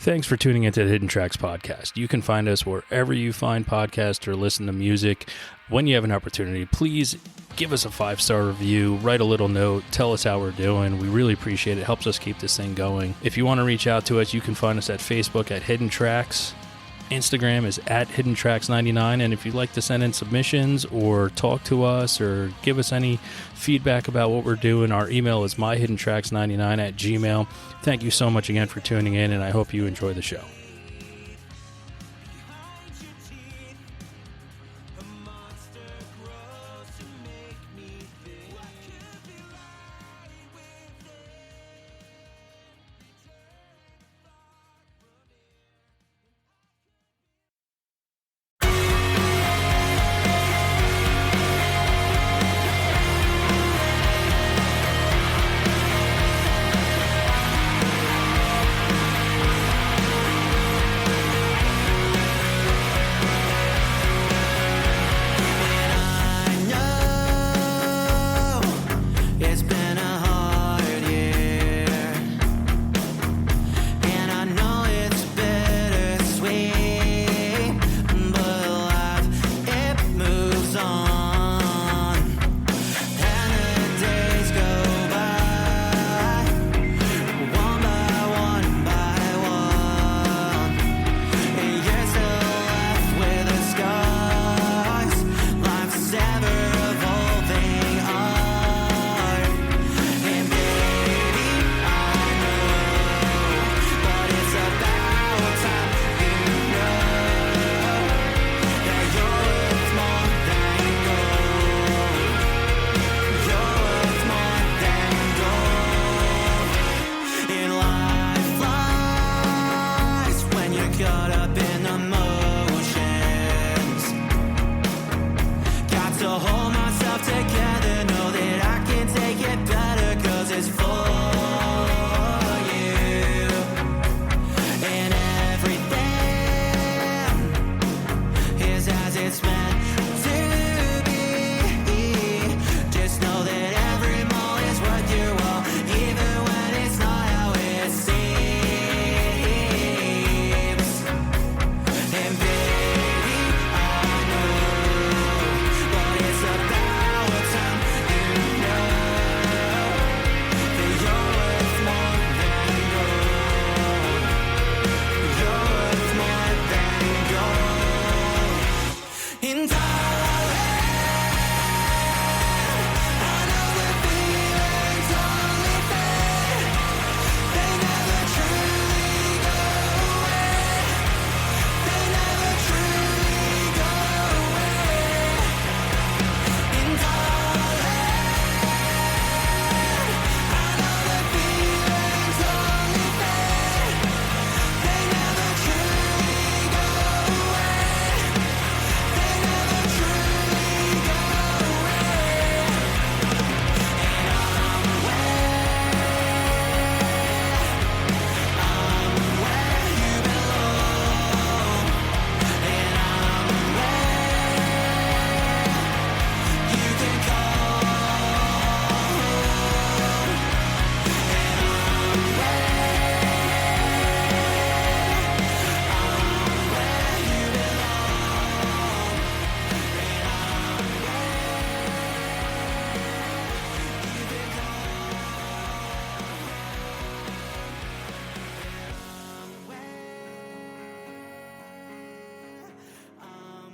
Thanks for tuning into the Hidden Tracks podcast. You can find us wherever you find podcasts or listen to music. When you have an opportunity, please give us a 5-star review, write a little note, tell us how we're doing. We really appreciate it. It helps us keep this thing going. If you want to reach out to us, you can find us at Facebook at Hidden Tracks. Instagram is at HiddenTracks99, and if you'd like to send in submissions or talk to us or give us any feedback about what we're doing, our email is myhiddentracks99@gmail.com. Thank you so much again for tuning in, and I hope you enjoy the show.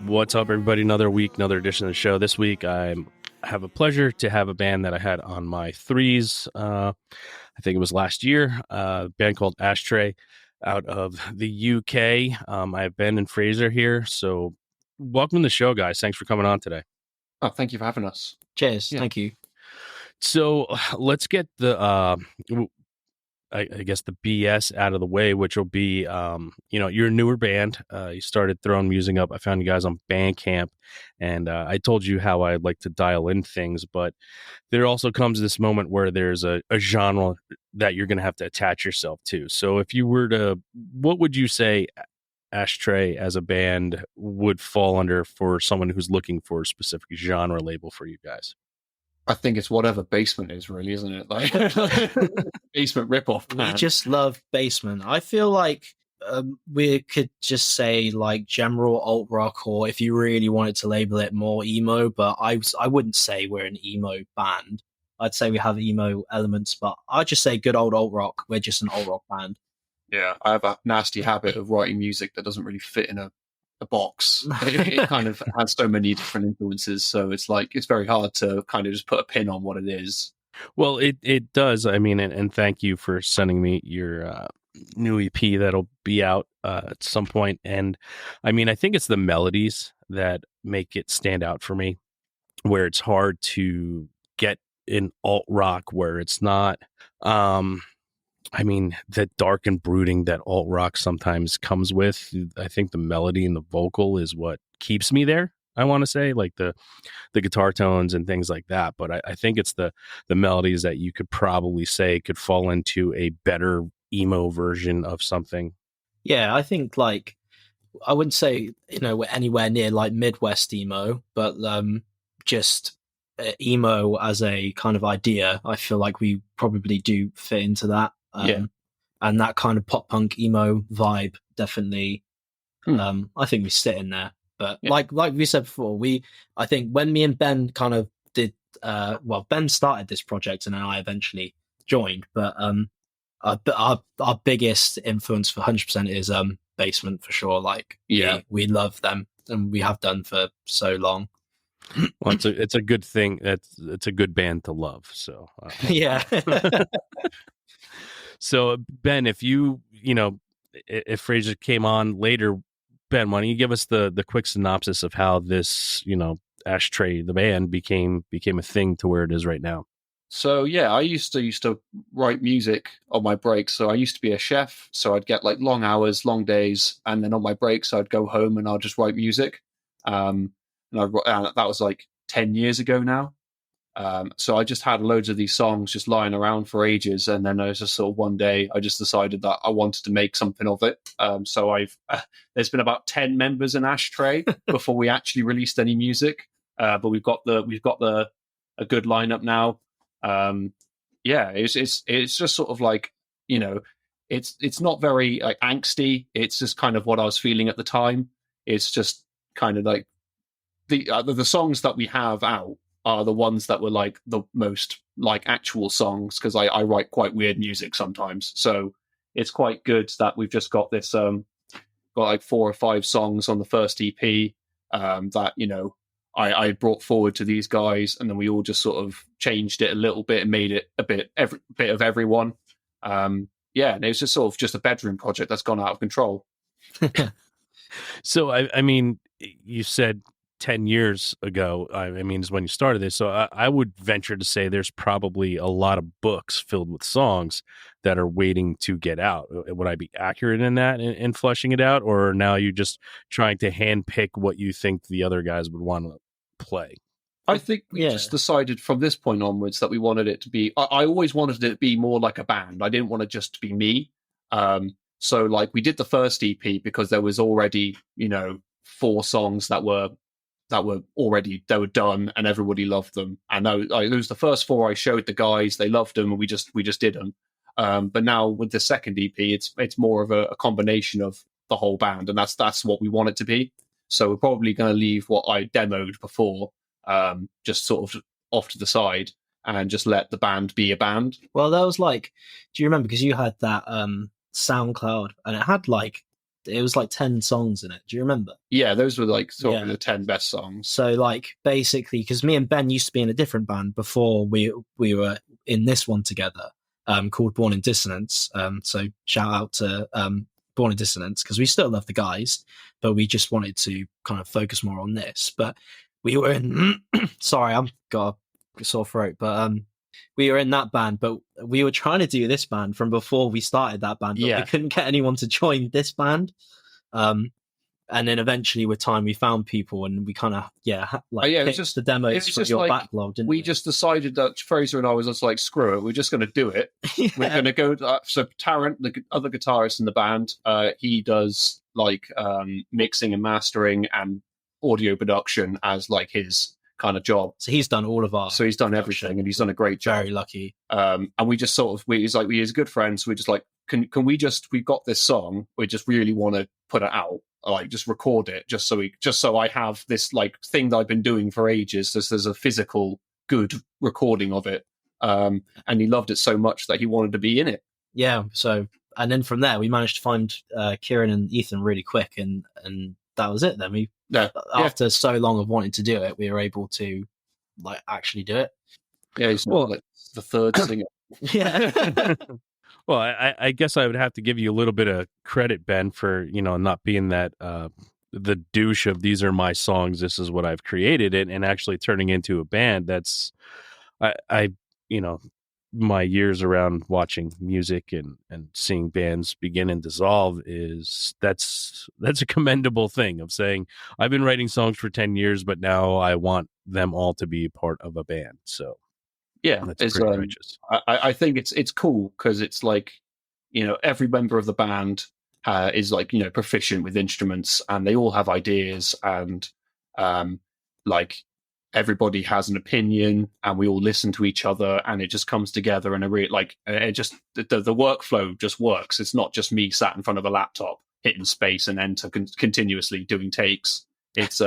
What's up, everybody? Another week, another edition of the show. This week, I have a pleasure to have a band that I had on my threes. I think it was last year. A band called ASHTRAY out of the UK. I have Ben and Fraser here. So welcome to the show, guys. Thanks for coming on today. Oh, thank you for having us. Cheers. Yeah. Thank you. So let's get the I guess the BS out of the way, which will be, you're a newer band. You started throwing music up. I found you guys on Bandcamp, and I told you how I'd like to dial in things, but there also comes this moment where there's a genre that you're going to have to attach yourself to. So if you were to, what would you say ASHTRAY as a band would fall under for someone who's looking for a specific genre label for you guys? I think it's whatever Basement is, really, isn't it? Like Basement ripoff. We just love Basement. I feel like we could just say like general alt rock, or if you really wanted to label it, more emo. But I wouldn't say we're an emo band. I'd say we have emo elements, but I'd just say good old alt rock. We're just an alt rock band. Yeah, I have a nasty habit of writing music that doesn't really fit in a box. It kind of has so many different influences, so it's like it's very hard to kind of just put a pin on what it is. Well, it does. I mean, and thank you for sending me your new EP that'll be out at some point. And I mean, I think it's the melodies that make it stand out for me, where it's hard to get in alt rock where it's not. I mean, that dark and brooding that alt rock sometimes comes with. I think the melody and the vocal is what keeps me there. I want to say, like the guitar tones and things like that. But I think it's the melodies that you could probably say could fall into a better emo version of something. Yeah, I think like I wouldn't say we're anywhere near like Midwest emo, but just emo as a kind of idea, I feel like we probably do fit into that. And that kind of pop punk emo vibe definitely. I think we sit in there. But like we said before, I think when me and Ben kind of did, Ben started this project and then I eventually joined. But our biggest influence for 100% is Basement for sure. Like we love them and we have done for so long. Well, it's a good thing. It's a good band to love. So yeah. So Ben, if if Fraser came on later, Ben, why don't you give us the quick synopsis of how this, ASHTRAY, the band, became a thing to where it is right now? So I used to write music on my breaks. So I used to be a chef, so I'd get like long hours, long days, and then on my breaks I'd go home and I'd just write music. And that was like 10 years ago now. So I just had loads of these songs just lying around for ages, and then I was just sort of one day I just decided that I wanted to make something of it. So there's been about 10 members in ASHTRAY before we actually released any music, but we've got a good lineup now. It's just sort of like it's not very like angsty. It's just kind of what I was feeling at the time. It's just kind of like the songs that we have out are the ones that were like the most like actual songs, because I write quite weird music sometimes. So it's quite good that we've just got this got like 4 or 5 songs on the first EP that I brought forward to these guys, and then we all just sort of changed it a little bit and made it a bit of everyone. And it was just sort of just a bedroom project that's gone out of control. So I mean, you said 10 years ago, I mean, is when you started this. So I would venture to say there's probably a lot of books filled with songs that are waiting to get out. Would I be accurate in that, in fleshing it out? Or now you're just trying to handpick what you think the other guys would want to play? I think we just decided from this point onwards that we wanted it to be, I always wanted it to be more like a band. I didn't want it just to be me. So like we did the first EP because there was already, 4 songs that were done and everybody loved them. And it was the first 4 I showed the guys, they loved them, and we just did them. But now with the second EP, it's more of a combination of the whole band, and that's what we want it to be. So we're probably going to leave what I demoed before just sort of off to the side and just let the band be a band. Well, that was like, do you remember? Because you had that SoundCloud, and it was like 10 songs in it. Do you remember? Yeah, those were like sort of the 10 best songs. So like basically, because me and Ben used to be in a different band before we were in this one together, called Born in Dissonance. So shout out to Born in Dissonance, because we still love the guys, but we just wanted to kind of focus more on this. But we were in sorry, I've got a sore throat, but we were in that band, but we were trying to do this band from before we started that band, but we couldn't get anyone to join this band. And then eventually with time we found people, and we kind of it's just the demos from your backlog, didn't we? We just decided that Fraser and I was just like, screw it, we're just going to do it. We're going to go so Tarrant, the other guitarist in the band, he does like mixing and mastering and audio production as like his kind of job. So he's done all of our he's done everything, and he's done a great job. Very lucky. And we just sort of he's a good friend, so we just like can we we've got this song, we just really want to put it out, like just record it, just so I have this like thing that I've been doing for ages. There's a physical good recording of it. And he loved it so much that he wanted to be in it. Yeah. So, and then from there, we managed to find Kieran and Ethan really quick, and that was it. Then after so long of wanting to do it, we were able to like actually do it. Yeah, he's like the third singer. Yeah. Well, I guess I would have to give you a little bit of credit, Ben, for not being that the douche of these are my songs, this is what I've created, and actually turning into a band. That's I my years around watching music and seeing bands begin and dissolve that's a commendable thing of saying I've been writing songs for 10 years, but now I want them all to be part of a band. So yeah, that's pretty righteous. I think it's cool because it's like, every member of the band is like, proficient with instruments, and they all have ideas, and like everybody has an opinion, and we all listen to each other, and it just comes together in a real like it just the workflow just works. It's not just me sat in front of a laptop hitting space and enter continuously doing takes. It's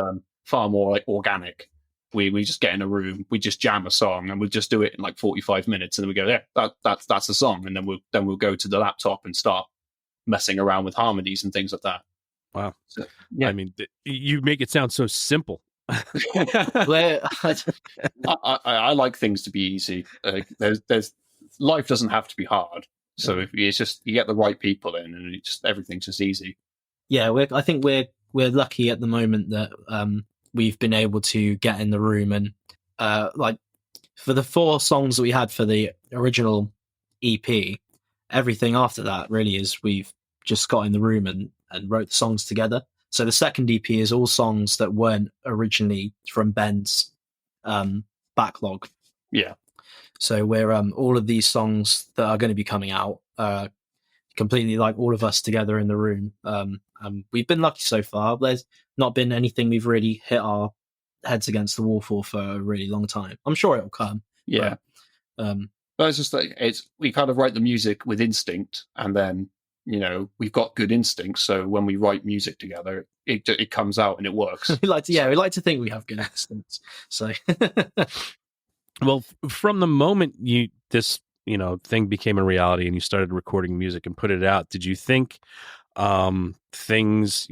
far more like organic. We just get in a room, we just jam a song, and we'll just do it in like 45 minutes, and then we go, yeah, that's a song, and then we'll go to the laptop and start messing around with harmonies and things like that. Wow. So, yeah. I mean, you make it sound so simple. I like things to be easy. There's life doesn't have to be hard. So if it's just you get the right people in, and everything's just easy. Yeah, I think we're lucky at the moment that we've been able to get in the room, and like for the 4 songs that we had for the original EP, everything after that really is we've just got in the room and wrote the songs together. So the second EP is all songs that weren't originally from Ben's backlog. Yeah. So we're all of these songs that are going to be coming out completely like all of us together in the room. We've been lucky so far. There's not been anything we've really hit our heads against the wall for a really long time. I'm sure it'll come. Yeah. But it's just like we kind of write the music with instinct, and then we've got good instincts, so when we write music together, it comes out and it works. we like to think we have good instincts. So, well, from the moment this thing became a reality and you started recording music and put it out, did you think things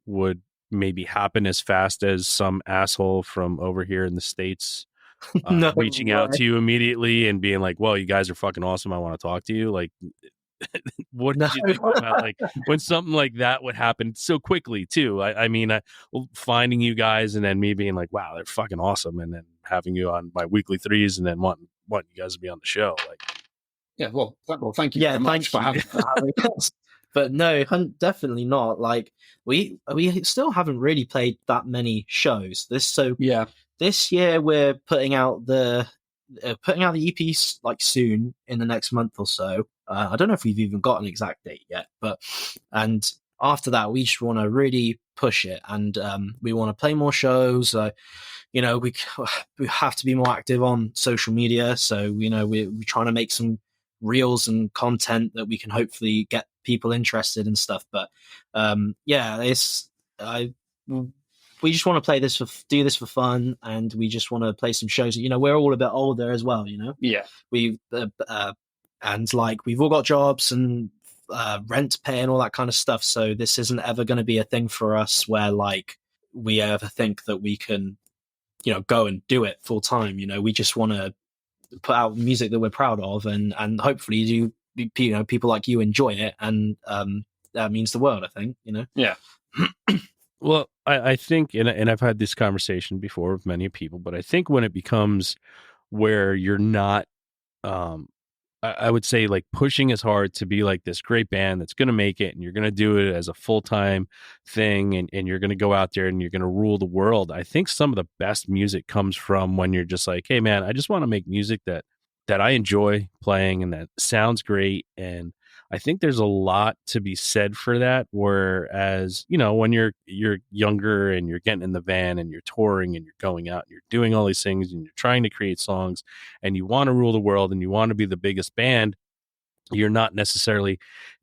would maybe happen as fast as some asshole from over here in the States reaching out to you immediately and being like, well, you guys are fucking awesome, I want to talk to you? Like, what did you think about like when something like that would happen so quickly too? I mean, finding you guys and then me being like, wow, they're fucking awesome, and then having you on my weekly threes and then wanting you guys to be on the show. Like, yeah, well, thank you very much for having us. But no, definitely not. Like we still haven't really played that many shows. This year we're putting out the EPs like soon in the next month or so. I don't know if we've even got an exact date yet, and after that we just want to really push it, and we want to play more shows. We have to be more active on social media. So we're trying to make some reels and content that we can hopefully get people interested and stuff. But we just want to do this for fun, and we just want to play some shows. We're all a bit older as well. Yeah, we and like we've all got jobs and rent to pay and all that kind of stuff. So this isn't ever going to be a thing for us where like we ever think that we can, go and do it full time. We just want to put out music that we're proud of, and hopefully people like you enjoy it, and that means the world, I think. Yeah. Well, I think, and I've had this conversation before with many people, but I think when it becomes where you're not, I would say like pushing as hard to be like this great band that's going to make it, and you're going to do it as a full-time thing, and you're going to go out there and you're going to rule the world. I think some of the best music comes from when you're just like, hey man, I just want to make music that I enjoy playing and that sounds great. And I think there's a lot to be said for that. Whereas, when you're younger and you're getting in the van and you're touring and you're going out and you're doing all these things and you're trying to create songs and you want to rule the world and you want to be the biggest band, you're not necessarily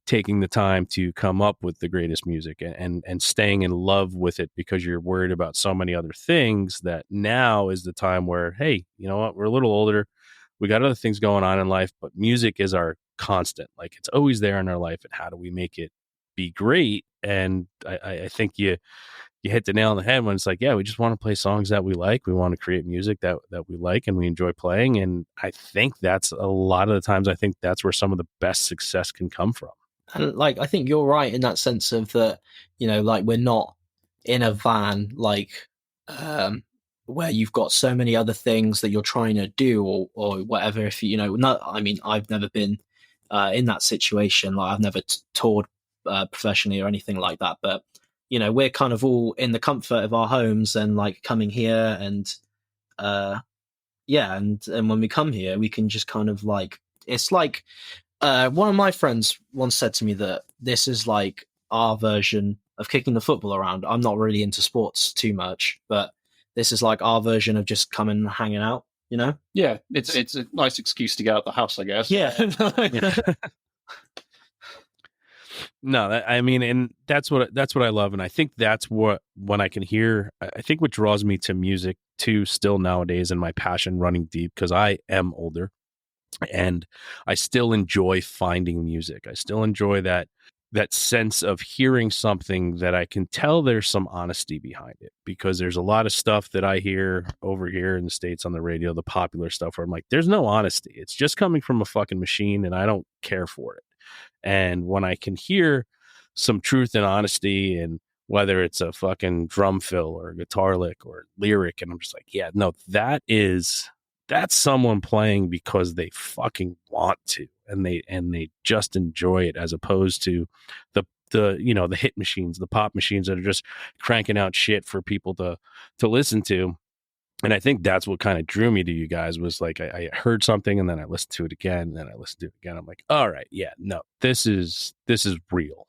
taking the time to come up with the greatest music and staying in love with it because you're worried about so many other things, that now is the time where, hey, you know what, we're a little older, we got other things going on in life, but music is our constant. Like, it's always there in our life, and how do we make it be great? And I think you hit the nail on the head when it's like, yeah, we just want to play songs that we like. We want to create music that we like and we enjoy playing. And I think that's a lot of the times, I think that's where some of the best success can come from. And like, I think you're right in that sense of that, you know, like, we're not in a van, like, where you've got so many other things that you're trying to do or whatever. If you know, not, I mean, I've never been in that situation. Like, I've never toured professionally or anything like that, but you know, we're kind of all in the comfort of our homes and like coming here and and when we come here, we can just kind of like, it's like one of my friends once said to me that this is like our version of kicking the football around. I'm not really into sports too much, but this is like our version of just coming and hanging out, you know? Yeah, it's a nice excuse to get out the house, I guess. Yeah. No, I mean, and that's what I love, and I think that's what, when I can hear, I think what draws me to music too, still nowadays, and my passion running deep, because I am older, and I still enjoy finding music. I still enjoy that sense of hearing something that I can tell there's some honesty behind it, because there's a lot of stuff that I hear over here in the States on the radio, the popular stuff, where I'm like, there's no honesty. It's just coming from a fucking machine, and I don't care for it. And when I can hear some truth and honesty, and whether it's a fucking drum fill or a guitar lick or lyric, and I'm just like, yeah, no, that's someone playing because they fucking want to, and they just enjoy it, as opposed to the you know, the hit machines, the pop machines that are just cranking out shit for people to listen to. And I think that's what kind of drew me to you guys, was like, I heard something, and then I listened to it again, and then I listened to it again. I'm like, all right, yeah, no, this is real.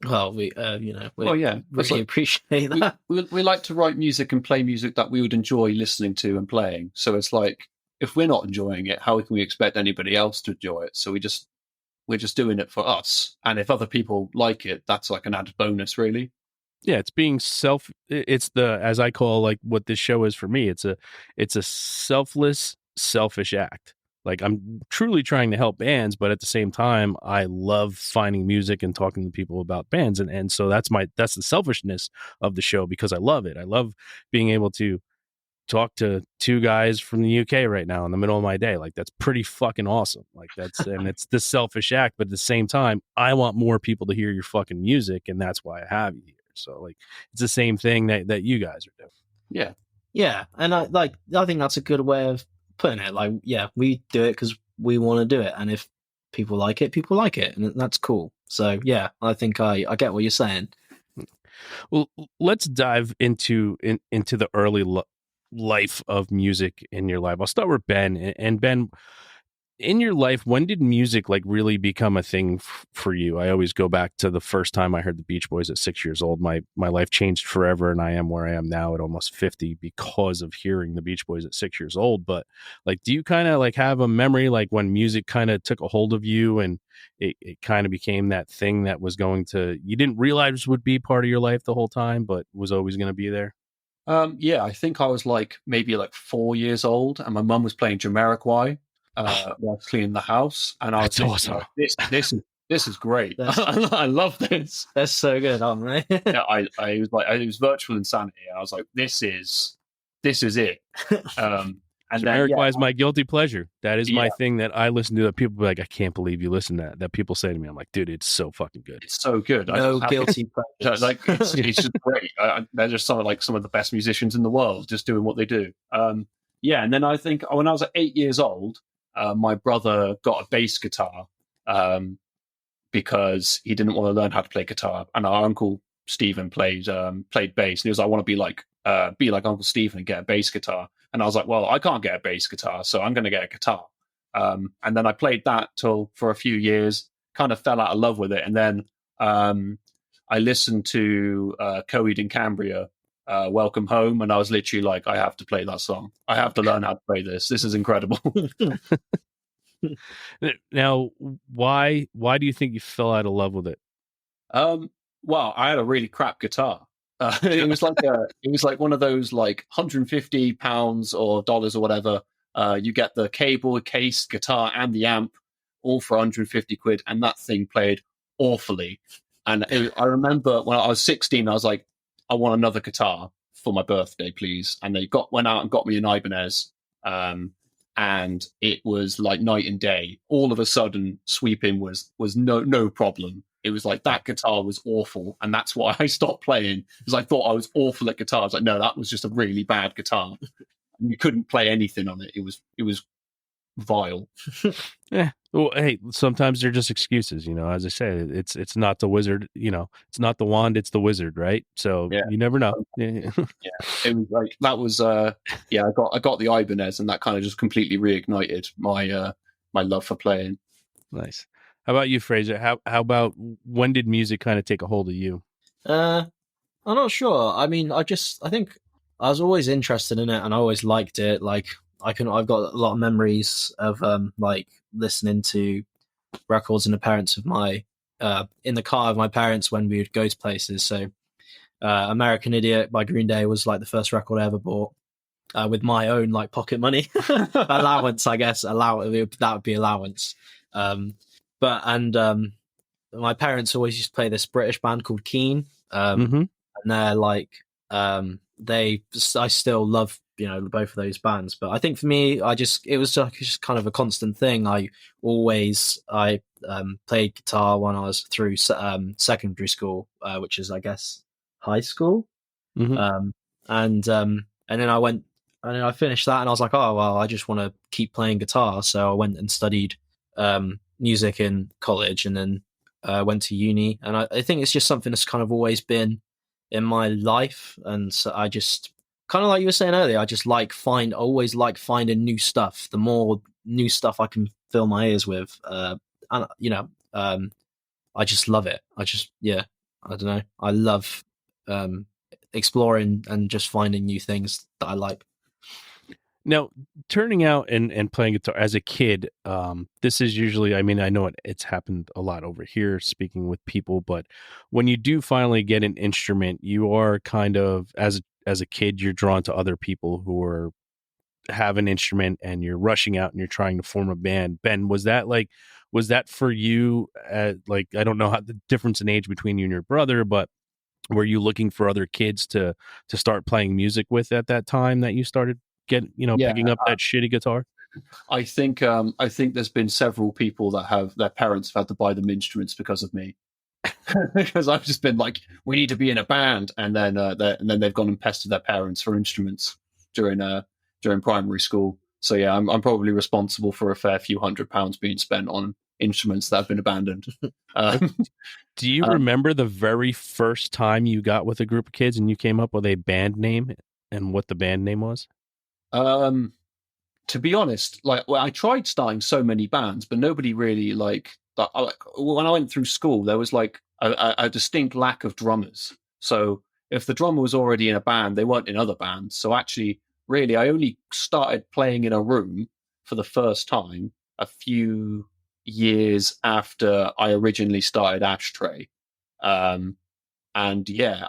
Well, we, you know, we yeah, really appreciate that. We like to write music and play music that we would enjoy listening to and playing. So it's like, if we're not enjoying it, how can we expect anybody else to enjoy it? So we're just doing it for us. And if other people like it, that's like an added bonus, really. Yeah, it's being it's the, as I call, like, what this show is for me, it's a selfless, selfish act. Like, I'm truly trying to help bands, but at the same time, I love finding music and talking to people about bands. And so that's the selfishness of the show, because I love it. I love being able to talk to two guys from the UK right now in the middle of my day. Like, that's pretty fucking awesome. Like, and it's the selfish act, but at the same time, I want more people to hear your fucking music, and that's why I have you here. So, like, it's the same thing that you guys are doing. Yeah. Yeah. And I think that's a good way of putting it. Like, yeah, we do it because we want to do it. And if people like it, and that's cool. So yeah, I think I get what you're saying. Well, let's dive into the early life of music in your life. I'll start with Ben. And Ben, in your life, when did music like really become a thing for you? I always go back to the first time I heard the Beach Boys at 6 years old. My life changed forever, and I am where I am now at almost 50 because of hearing the Beach Boys at 6 years old. But like, do you kind of like have a memory like when music kind of took a hold of you, and it kind of became that thing that was you didn't realize would be part of your life the whole time, but was always going to be there? Yeah, I think I was like maybe like 4 years old, and my mum was playing Jamiroquai while cleaning the house, and I was awesome. Like, this is great. I love this. That's so good, aren't they? Yeah, I was like, it was virtual insanity, and I was like, this is it. And Jamiroquai is my guilty pleasure. That is my thing that I listen to. That people be like, I can't believe you listen to that. That people say to me, I'm like, dude, it's so fucking good. It's so good. No guilty pleasure. Like, it's just great. They're just some of the best musicians in the world, just doing what they do. Yeah, and then I think when I was 8 years old, my brother got a bass guitar because he didn't want to learn how to play guitar, and our uncle Stephen played bass, and he was like, I want to be like Uncle Stephen and get a bass guitar. And I was like, well, I can't get a bass guitar, so I'm going to get a guitar. And then I played that for a few years, kind of fell out of love with it. And then I listened to Coheed and Cambria, Welcome Home, and I was literally like, I have to play that song. I have to learn how to play this. This is incredible. Now, why do you think you fell out of love with it? Well, I had a really crap guitar. It was like one of those like £150 or dollars or whatever. You get the cable, case, guitar, and the amp, all for 150 quid, and that thing played awfully. And I remember when I was 16, I was like, I want another guitar for my birthday, please. And they went out and got me an Ibanez. And it was like night and day. All of a sudden, sweeping was no problem. It was like that guitar was awful, and that's why I stopped playing, because I thought I was awful at guitar. I was like, no, that was just a really bad guitar. And you couldn't play anything on it. It was vile. Yeah. Well, hey, sometimes they're just excuses, as I say, it's not the wizard, it's not the wand, it's the wizard, right? So Yeah. you never know. Yeah. It was like, that was, I got the Ibanez, and that kind of just completely reignited my love for playing. Nice. How about you, Fraser? How about, when did music kind of take a hold of you? I'm not sure. I mean, I think I was always interested in it, and I always liked it. Like, I've got a lot of memories of like listening to records in the in the car of my parents when we would go to places. So, American Idiot by Green Day was like the first record I ever bought with my own like pocket money allowance, I guess. That would be allowance. My parents always used to play this British band called Keane, and they're like, I still love both of those bands. But I think for me, it was just kind of a constant thing. I played guitar when I was through secondary school, which is, I guess, high school. And then I finished that, and I was like, oh well, I just want to keep playing guitar. So I went and studied music in college, and then went to uni. And I think it's just something that's kind of always been in my life. And so I just, kind of like you were saying earlier, I just always like finding new stuff. The more new stuff I can fill my ears with, I just love it. I don't know. I love exploring and just finding new things that I like. Now, turning out and playing guitar as a kid, this is usually, I mean, I know it's happened a lot over here speaking with people, but when you do finally get an instrument, you are kind of, as a kid, you're drawn to other people who have an instrument, and you're rushing out and you're trying to form a band. Ben, was that for you? Like, I don't know how the difference in age between you and your brother, but were you looking for other kids to start playing music with at that time that you started picking up that shitty guitar? I think there's been several people that have their parents have had to buy them instruments because of me. Because I've just been like, we need to be in a band, and then they've gone and pestered their parents for instruments during primary school. So yeah, I'm probably responsible for a fair few £100 being spent on instruments that have been abandoned. Do you remember the very first time you got with a group of kids and you came up with a band name, and what the band name was? To be honest, I tried starting so many bands, but nobody really when I went through school, there was like a distinct lack of drummers. So if the drummer was already in a band, they weren't in other bands. So actually, really, I only started playing in a room for the first time a few years after I originally started ASHTRAY. And yeah,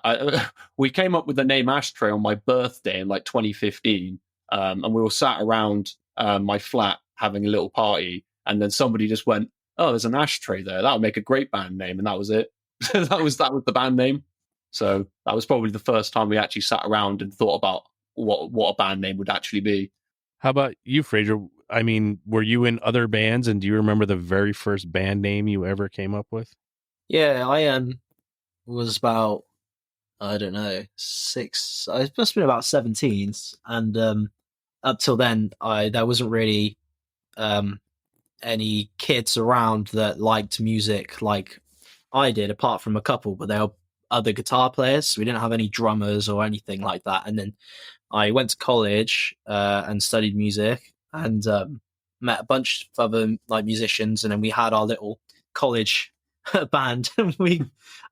we came up with the name ASHTRAY on my birthday in like 2015. And we were sat around my flat having a little party, and then somebody just went, "Oh, there's an ashtray there. That'll make a great band name," and that was it. that was the band name. So that was probably the first time we actually sat around and thought about what a band name would actually be. How about you, Fraser? I mean, were you in other bands, and do you remember the very first band name you ever came up with? Yeah, I was about, I don't know, six. I must have been about 17, and up till then, there wasn't really any kids around that liked music like I did, apart from a couple, but they were other guitar players. We didn't have any drummers or anything like that. And then I went to college and studied music, and met a bunch of other like musicians, and then we had our little college band.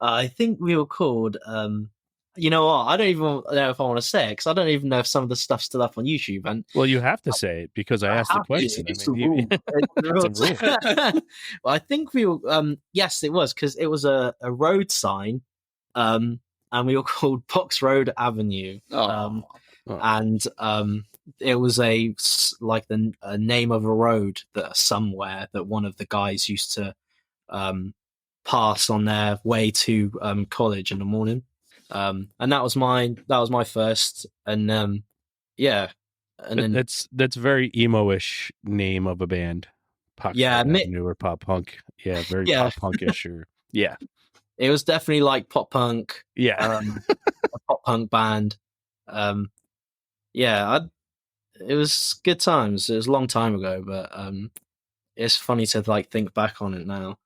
I think we were called You know what? I don't even know if I want to say it because I don't even know if some of the stuff's still up on YouTube. And Well, you have to say it because I asked the have to. question. It's I the mean, rule. it's a rule. Well, I think we were. Yes, it was because it was a road sign, and we were called Box Road Avenue. Oh. And it was a name of a road that somewhere that one of the guys used to pass on their way to college in the morning. And that was my first, and yeah, and then That's very emo-ish name of a band. Pop Avenue or pop punk. Yeah, very pop punkish or yeah. It was definitely like pop punk. Yeah. A pop punk band. Yeah, it was good times. It was a long time ago, but it's funny to like think back on it now.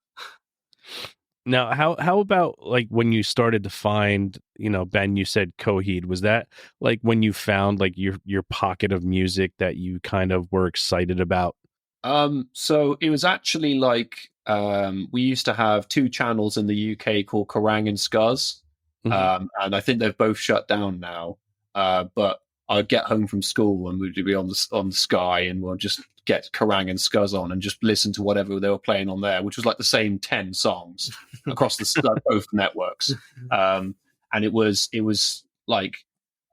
Now, how about like when you started to find, Ben, you said Coheed, was that like when you found like your pocket of music that you kind of were excited about? So it was actually like we used to have two channels in the UK called Kerrang and Scuzz. And I think they've both shut down now. But I'd get home from school and we'd be on the Sky, and we'll just get Kerrang and Scuzz on and just listen to whatever they were playing on there, which was like the same 10 songs across both networks. And it was like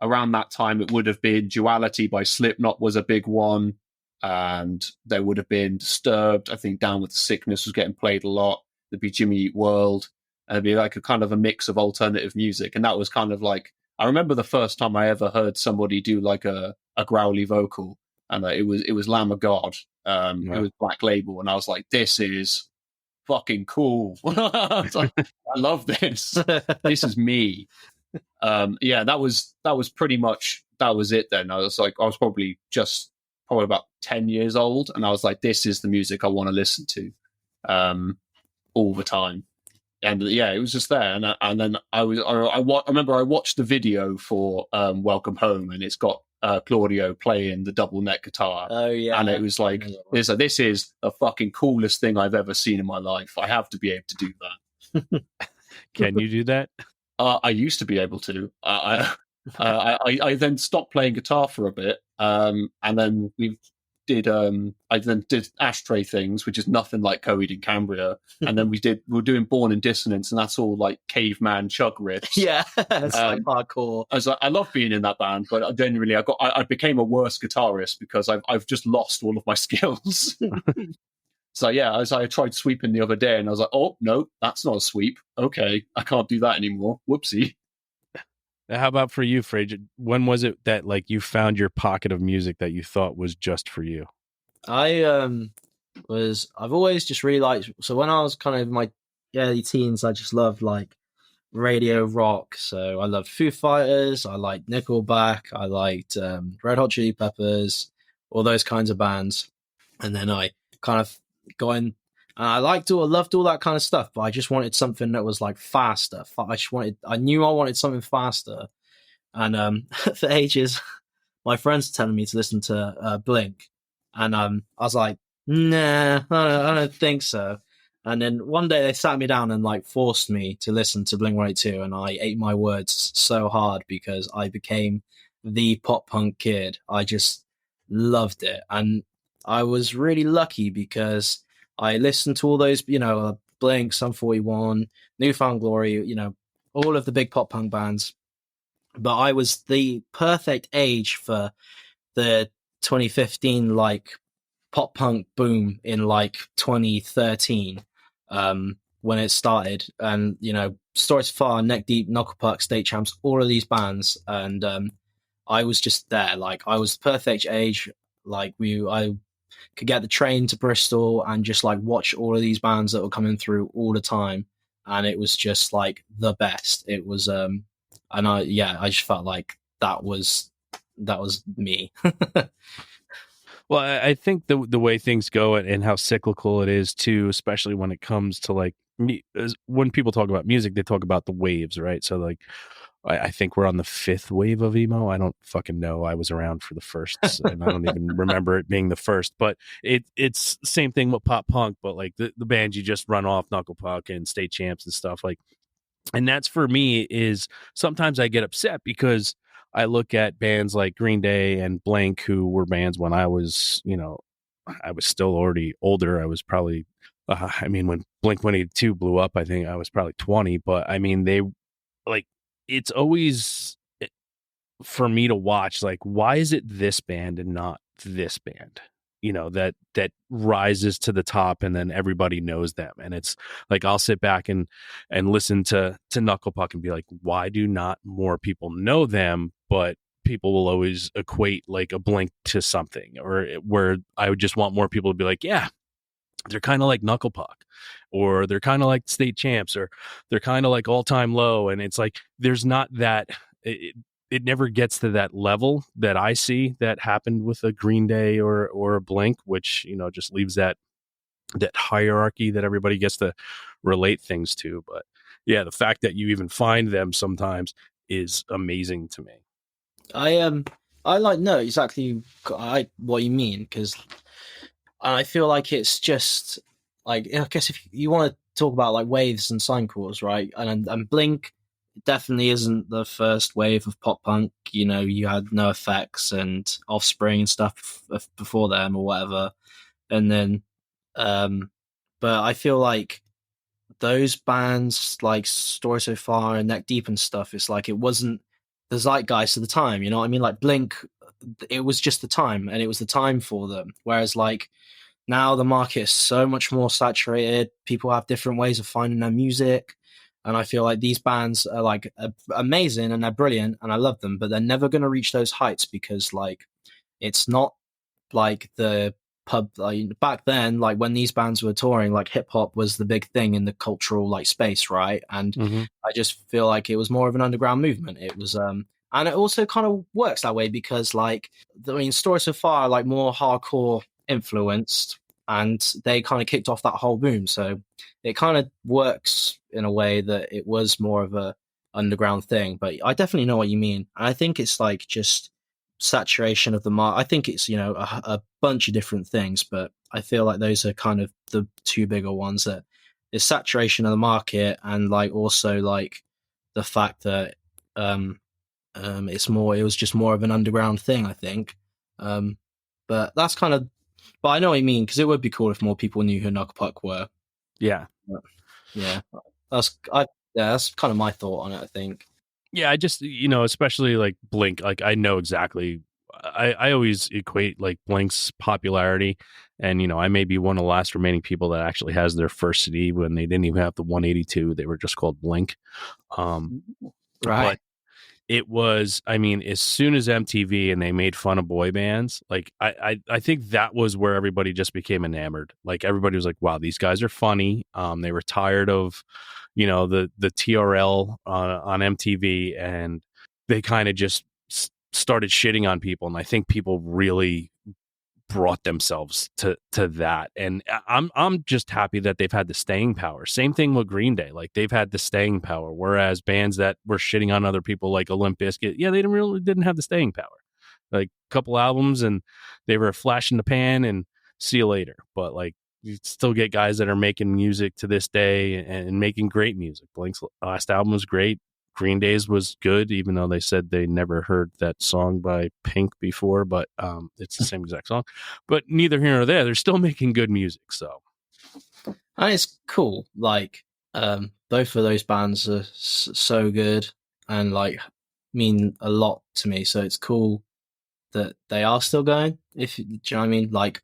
around that time it would have been Duality by Slipknot was a big one, and there would have been Disturbed. I think Down with the Sickness was getting played a lot. There'd be Jimmy Eat World. And it'd be like a kind of a mix of alternative music, and that was kind of like, I remember the first time I ever heard somebody do like a growly vocal, and it was Lamb of God. It was Black Label, and I was like, this is fucking cool. I was like, I love this. This is me. Yeah, that was pretty much, that was it then. I was probably about 10 years old, and I was like, this is the music I want to listen to all the time. And yeah, it was just there, and then I remember I watched the video for Welcome Home, and it's got Claudio playing the double neck guitar. Oh yeah, and it was like, this is the fucking coolest thing I've ever seen in my life. I have to be able to do that. Can you do that? I used to be able to. I then stopped playing guitar for a bit, and then I then did ASHTRAY things, which is nothing like Coheed and Cambria. And then we were doing Born in Dissonance, and that's all like caveman chug riffs. Yeah, it's like hardcore. I love being in that band, but genuinely, I became a worse guitarist because I've just lost all of my skills. So yeah, as I tried sweeping the other day, and I was like, oh no, that's not a sweep. Okay, I can't do that anymore. Whoopsie. How about for you, Fraser? When was it that like you found your pocket of music that you thought was just for you? I've always just really liked, so when I was kind of in my early teens, I just loved like radio rock. So I loved Foo Fighters, I liked Nickelback, I liked Red Hot Chili Peppers, all those kinds of bands. And then I kind of got in, and I loved all that kind of stuff, but I just wanted something that was like faster. I knew I wanted something faster. And for ages, my friends were telling me to listen to Blink. And I was like, nah, I don't think so. And then one day they sat me down and like forced me to listen to Blink-182, and I ate my words so hard because I became the pop punk kid. I just loved it. And I was really lucky because I listened to all those, Blink, Sum 41, Newfound Glory, all of the big pop punk bands. But I was the perfect age for the 2015 like pop punk boom in like 2013 when it started. And Stories Far, Neck Deep, Knucklepuck, State Champs, all of these bands. And I was just there. Like I was the perfect age. Like I could get the train to Bristol and just like watch all of these bands that were coming through all the time, and it was just like the best. It was and I just felt like that was me. Well, I think the way things go and how cyclical it is too, especially when it comes to like when people talk about music, they talk about the waves, right? So like I think we're on the 5th wave of emo. I don't fucking know. I was around for the first, and I don't even remember it being the first. But it's the same thing with pop punk. But like the bands you just run off, Knucklepuck and State Champs and stuff, like And that's for me is sometimes I get upset because I look at bands like Green Day and Blink, who were bands when I was, I was still already older. I was probably, when Blink 182 blew up, I think I was probably 20, but I mean, it's always for me to watch, like, why is it this band and not this band? That rises to the top and then everybody knows them. And it's like, I'll sit back and listen to Knuckle Puck and be like, why do not more people know them? But people will always equate like a Blink to something, or where I would just want more people to be like, yeah, they're kind of like Knuckle Puck, or they're kind of like State Champs, or they're kind of like All Time Low. And it's like, there's not that, it never gets to that level that I see that happened with a Green Day or a Blink, which, just leaves that hierarchy that everybody gets to relate things to. But yeah, the fact that you even find them sometimes is amazing to me. I like know exactly what you mean, because I feel like it's just like, I guess if you want to talk about like waves and cycles, right? And Blink definitely isn't the first wave of pop punk. You had NoFX and Offspring and stuff before them or whatever, and then but I feel like those bands like Story So Far and Neck Deep and stuff, it's like it wasn't the zeitgeist of the time, you know what I mean? Like Blink, it was just the time, and it was the time for them. Whereas like now the market is so much more saturated. People have different ways of finding their music. And I feel like these bands are like amazing and they're brilliant and I love them, but they're never going to reach those heights because like it's not like the pub like, back then, like when these bands were touring, like hip hop was the big thing in the cultural like space, right? And I just feel like it was more of an underground movement. It was and it also kind of works that way because like Story So Far like more hardcore influenced, and they kind of kicked off that whole boom, so it kind of works in a way that it was more of a underground thing. But I definitely know what you mean, and I think it's like just saturation of the market. I think it's a bunch of different things, but I feel like those are kind of the two bigger ones, that is saturation of the market, and like also like the fact that it was just more of an underground thing, I think. But that's kind of, but I know what you mean, because it would be cool if more people knew who Knuckle Puck were. Yeah. But, yeah. That's kind of my thought on it, I think. Yeah, I just, especially like Blink, like I know exactly. I always equate like Blink's popularity, and I may be one of the last remaining people that actually has their first CD when they didn't even have the 182; they were just called Blink. Right. But it was, as soon as MTV and they made fun of boy bands, like I think that was where everybody just became enamored. Like everybody was like, wow, these guys are funny. They were tired of, the TRL on MTV, and they kind of just started shitting on people. And I think people really brought themselves to that, and I'm just happy that they've had the staying power. Same thing with Green Day, like they've had the staying power, whereas bands that were shitting on other people like Limp Bizkit, they didn't have the staying power. Like a couple albums and they were a flash in the pan and see you later. But like you still get guys that are making music to this day and making great music. Blink's last album was great. Green Day's was good, even though they said they never heard that song by Pink before, but it's the same exact song. But neither here nor there, they're still making good music. So, and it's cool. Like both of those bands are so good and like mean a lot to me. So it's cool that they are still going. Do you know what I mean? Like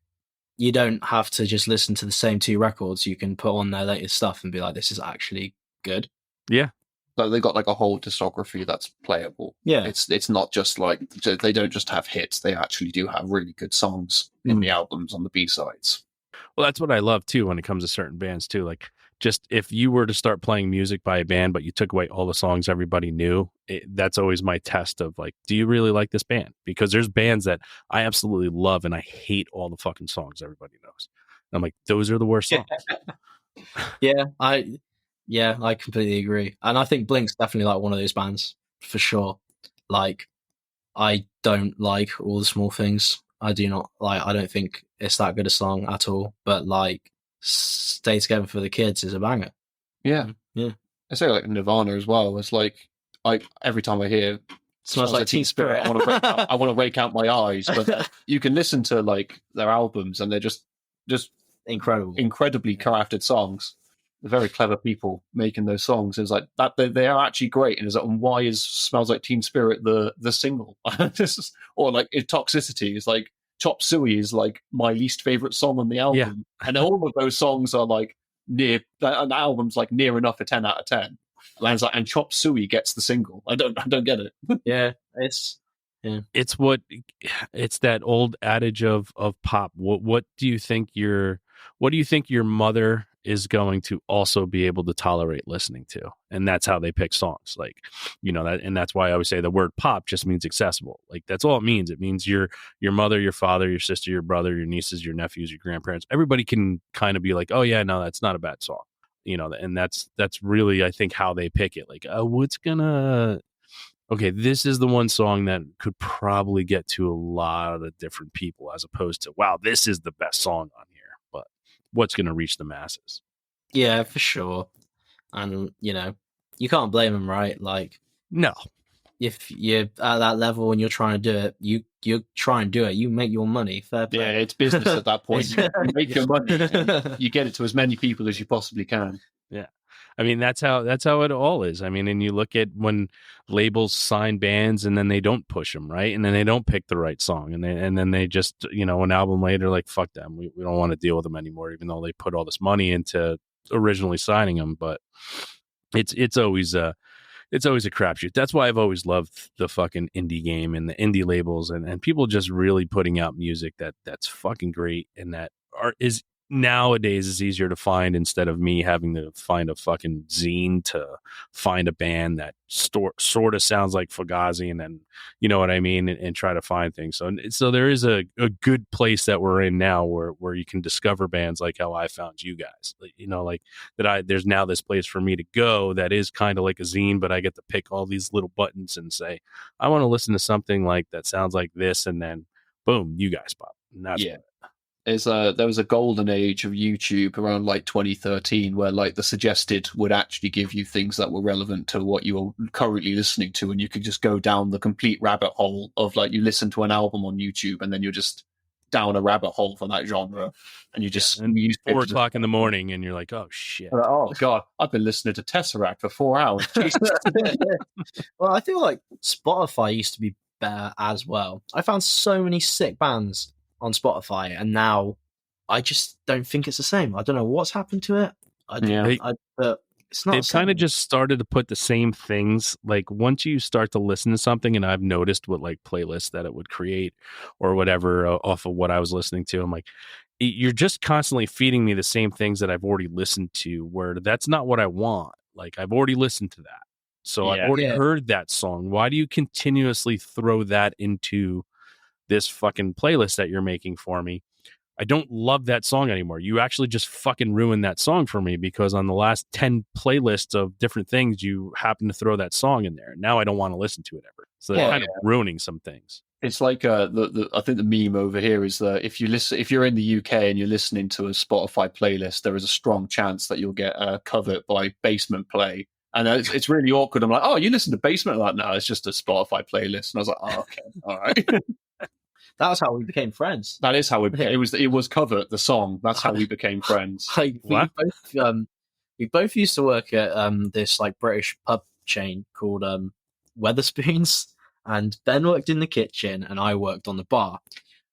you don't have to just listen to the same two records. You can put on their latest stuff and be like, this is actually good. Yeah. Like they got like a whole discography that's playable. Yeah, it's not just like they don't just have hits; they actually do have really good songs in the albums on the B-sides. Well, that's what I love too when it comes to certain bands too. Like, just if you were to start playing music by a band, but you took away all the songs everybody knew, that's always my test of like, do you really like this band? Because there's bands that I absolutely love and I hate all the fucking songs everybody knows. And I'm like, those are the worst songs. Yeah, I completely agree. And I think Blink's definitely like one of those bands for sure. Like, I don't like All the Small Things. I do not like, I don't think it's that good a song at all. But like, Stay Together for the Kids is a banger. Yeah. Yeah. I say like Nirvana as well. It's like every time I hear Smells like Teen Spirit. I want to rake out my eyes. But you can listen to like their albums, and they're just Incredible, incredibly crafted songs. They're very clever people making those songs. It's like that they are actually great. And it's like, why is Smells Like Teen Spirit the single? Or like Toxicity is like Chop Suey is like my least favorite song on the album, and all of those songs are like near. An album's like near enough a 10 out of 10. And Chop Suey gets the single. I don't get it. Yeah, it's that old adage of pop. What do you think your mother is going to also be able to tolerate listening to? And that's how they pick songs. Like, and that's why I always say the word pop just means accessible. Like, that's all it means. It means your mother, your father, your sister, your brother, your nieces, your nephews, your grandparents, everybody can kind of be like, oh yeah, no, that's not a bad song. And that's really, I think, how they pick it. Like, okay, this is the one song that could probably get to a lot of different people, as opposed to, wow, this is the best song on here. But what's going to reach the masses? Yeah, for sure. And, you can't blame them, right? Like, no. If you're at that level and you're trying to do it, you try and do it. You make your money. Fair play. Yeah, it's business at that point. You make your money. You get it to as many people as you possibly can. Yeah. I mean, that's how it all is. I mean, and you look at when labels sign bands and then they don't push them, right? And then they don't pick the right song. And then they just, an album later, like, fuck them. We don't want to deal with them anymore, even though they put all this money into originally signing them. But it's always a crapshoot. That's why I've always loved the fucking indie game and the indie labels and people just really putting out music that's fucking great, and that is nowadays is easier to find, instead of me having to find a fucking zine to find a band that sort of sounds like Fugazi, and then, you know what I mean, and try to find things. So there is a good place that we're in now where you can discover bands like how I found you guys, like that. There's now this place for me to go that is kind of like a zine, but I get to pick all these little buttons and say, I want to listen to something like that sounds like this, and then boom, you guys pop. And that's there was a golden age of YouTube around like 2013 where like the suggested would actually give you things that were relevant to what you were currently listening to, and you could just go down the complete rabbit hole of like, you listen to an album on YouTube and then you're just down a rabbit hole for that genre, and you just use 4 o'clock in the morning and you're like, oh shit, oh god, I've been listening to Tesseract for 4 hours. Well, I feel like Spotify used to be better as well. I found so many sick bands on Spotify, and now I just don't think it's the same. I don't know what's happened to it. But it's not. They've kind of just started to put the same things. Like, once you start to listen to something, and I've noticed what like playlists that it would create or whatever off of what I was listening to, I'm like, you're just constantly feeding me the same things that I've already listened to, where that's not what I want. Like, I've already listened to that. So I've already heard that song. Why do you continuously throw that into this fucking playlist that you're making for me? I don't love that song anymore. You actually just fucking ruined that song for me, because on the last 10 playlists of different things, you happen to throw that song in there. Now I don't want to listen to it ever. So they're kind of ruining some things. It's like I think the meme over here is that if you're in the UK and you're listening to a Spotify playlist, there is a strong chance that you'll get covered by Basement Play. And it's really awkward. I'm like, oh, you listen to Basement? Like, no, it's just a Spotify playlist. And I was like, oh, okay, all right. That's how we became friends. That is how it was covered, the song. That's how we became friends. Like, we both used to work at this like British pub chain called Weatherspoons, and Ben worked in the kitchen and I worked on the bar.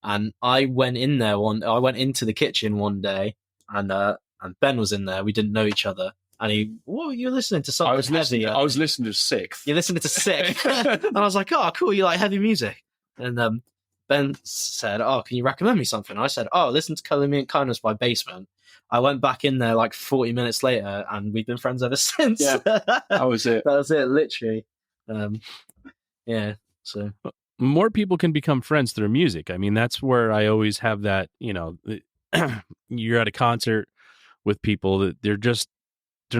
And I went into the kitchen one day, and Ben was in there. We didn't know each other. And what were you listening to? Something heavy. I was listening to Sixth. You're listening to Sixth. And I was like, oh, cool, you like heavy music. And Ben said, oh, can you recommend me something? I said, oh, listen to Color Me and Kindness by Basement. I went back in there like 40 minutes later, and we've been friends ever since. Yeah, that was it. That was it, literally. So more people can become friends through music. I mean, that's where I always have that, you're at a concert with people that they're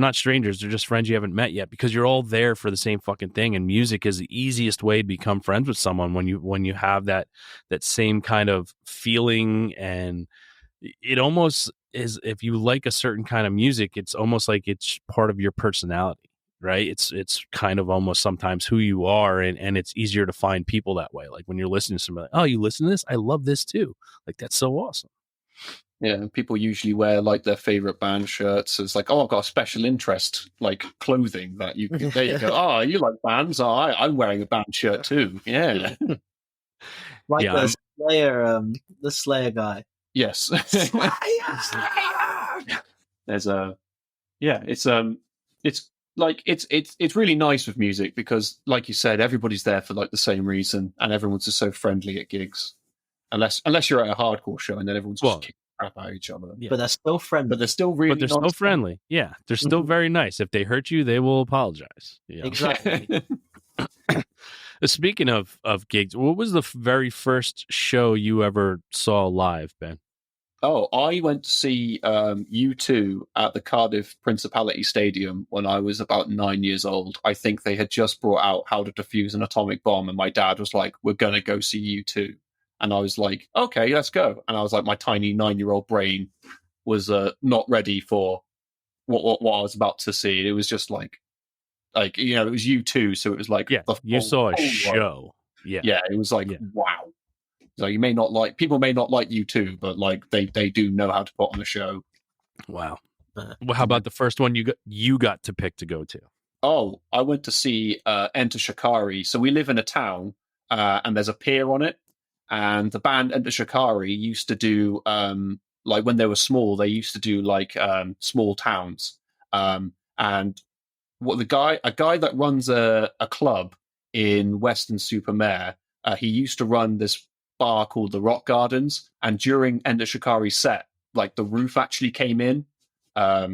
not strangers. They're just friends you haven't met yet, because you're all there for the same fucking thing. And music is the easiest way to become friends with someone when you have that same kind of feeling. And it almost is, if you like a certain kind of music, it's almost like it's part of your personality. right? It's kind of almost sometimes who you are, and it's easier to find people that way. Like when you're listening to somebody, like, oh, you listen to this? I love this too. Like that's so awesome. Yeah, people usually wear like their favorite band shirts. It's like, oh, I've got a special interest, like clothing that you. There you go. Oh, you like bands? Oh, I'm wearing a band shirt too. Yeah. Like Yeah, the Slayer guy. Yes. There's a it's like it's really nice with music because, like you said, everybody's there for like the same reason, and everyone's just so friendly at gigs. Unless you're at a hardcore show, and then everyone's just kicking crap out of each other. Yeah. But they're still friendly. But they're still really. but they're still friendly. Yeah, they're still very nice. If they hurt you, they will apologize. You know? Exactly. Speaking of gigs, what was the very first show you ever saw live, Ben? Oh, I went to see U2 at the Cardiff Principality Stadium when I was about 9 years old. I think they had just brought out How to Defuse an Atomic Bomb, and my dad was like, "We're gonna go see U2," and I was like, "Okay, let's go." And I was like, my tiny 9-year-old brain was not ready for what I was about to see. It was just like it was U2, so it was like you saw a show. Yeah, it was like wow. So people may not like U2, but like they do know how to put on a show. Wow. Well, how about the first one you got to pick to go to? Oh, I went to see Enter Shikari. So we live in a town, and there's a pier on it. And the band Enter Shikari used to do like when they were small, they used to do like small towns. And a guy that runs a club in Weston-super-Mare, he used to run this bar called the Rock Gardens, and during Ender Shikari's set, like the roof actually came in. I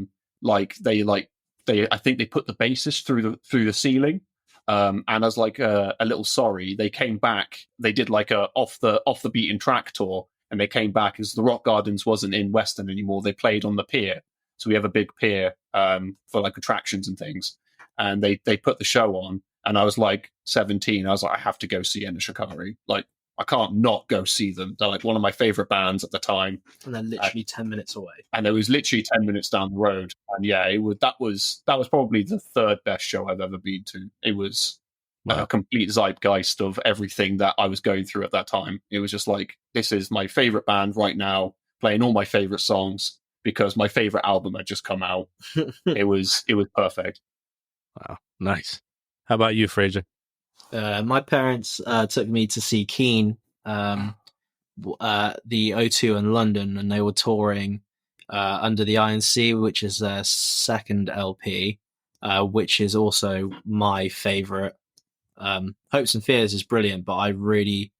think they put the bassist through the ceiling, and as like a little sorry, they came back. They did like a off the beaten track tour, and they came back as the Rock Gardens wasn't in Weston anymore. They played on the pier, so we have a big pier for like attractions and things, and they put the show on. And I was like 17. I was like, I have to go see Ender Shikari. Like, I can't not go see them. They're like one of my favorite bands at the time. And they're literally 10 minutes away. And it was literally 10 minutes down the road. And yeah, that was probably the third best show I've ever been to. It was a complete zeitgeist of everything that I was going through at that time. It was just like, this is my favorite band right now, playing all my favorite songs because my favorite album had just come out. It was perfect. Wow. Nice. How about you, Fraser? My parents took me to see Keane, the O2 in London, and they were touring Under the Iron Sea, which is their second LP, which is also my favourite. Hopes and Fears is brilliant, but I really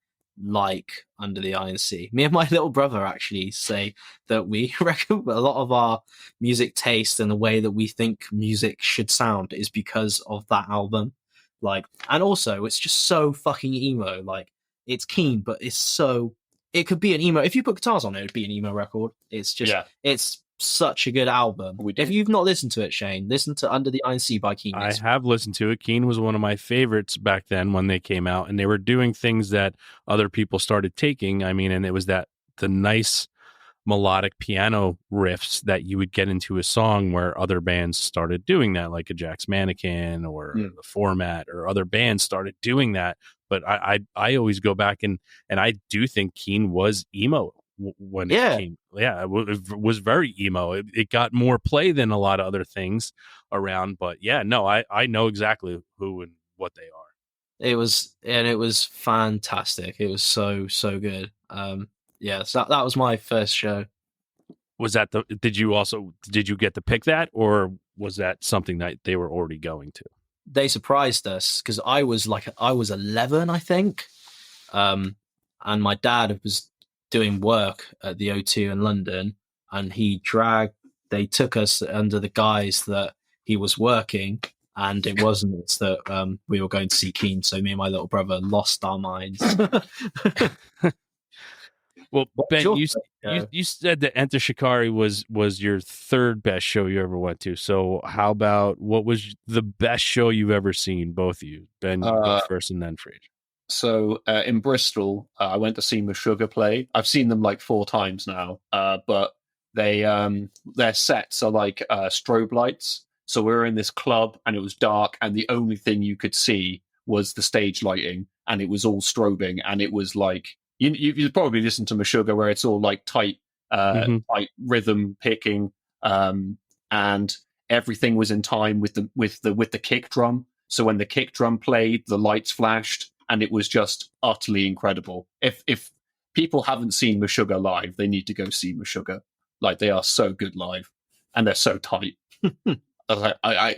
like Under the Iron Sea. Me and my little brother actually say that we reckon a lot of our music taste and the way that we think music should sound is because of that album. Like, and also it's just so fucking emo. Like, it's Keane, but it could be an emo. If you put guitars on it, it'd be an emo record. It's just, it's such a good album. If you've not listened to it, Shane, listen to Under the Iron Sea by Keane. I have listened to it. Keane was one of my favorites back then when they came out, and they were doing things that other people started taking. I mean, and it was the nice melodic piano riffs that you would get into a song where other bands started doing that, like a Jack's Mannequin or the Format, or other bands started doing that. But I always go back and I do think Keane was emo when it came. Yeah, it was very emo. It got more play than a lot of other things around. But yeah, no, I know exactly who and what they are. It was fantastic. It was so good. So that was my first show. Was that did you get to pick that, or was that something that they were already going to? They surprised us because I was 11, I think. And my dad was doing work at the O2 in London, and they took us under the guise that he was working, and it wasn't that we were going to see Keane. So me and my little brother lost our minds. Well, Ben, you said that Enter Shikari was your third best show you ever went to. So how about, what was the best show you've ever seen, both of you? Ben, you go first, and then Fraser. So in Bristol, I went to see Meshuggah play. I've seen them like 4 times now, but they their sets are like strobe lights. So we were in this club and it was dark, and the only thing you could see was the stage lighting, and it was all strobing, and it was like you probably listen to Meshuggah where it's all like tight rhythm picking, and everything was in time with the kick drum. So when the kick drum played, the lights flashed, and it was just utterly incredible. If people haven't seen Meshuggah live, they need to go see Meshuggah. Like, they are so good live, and they're so tight.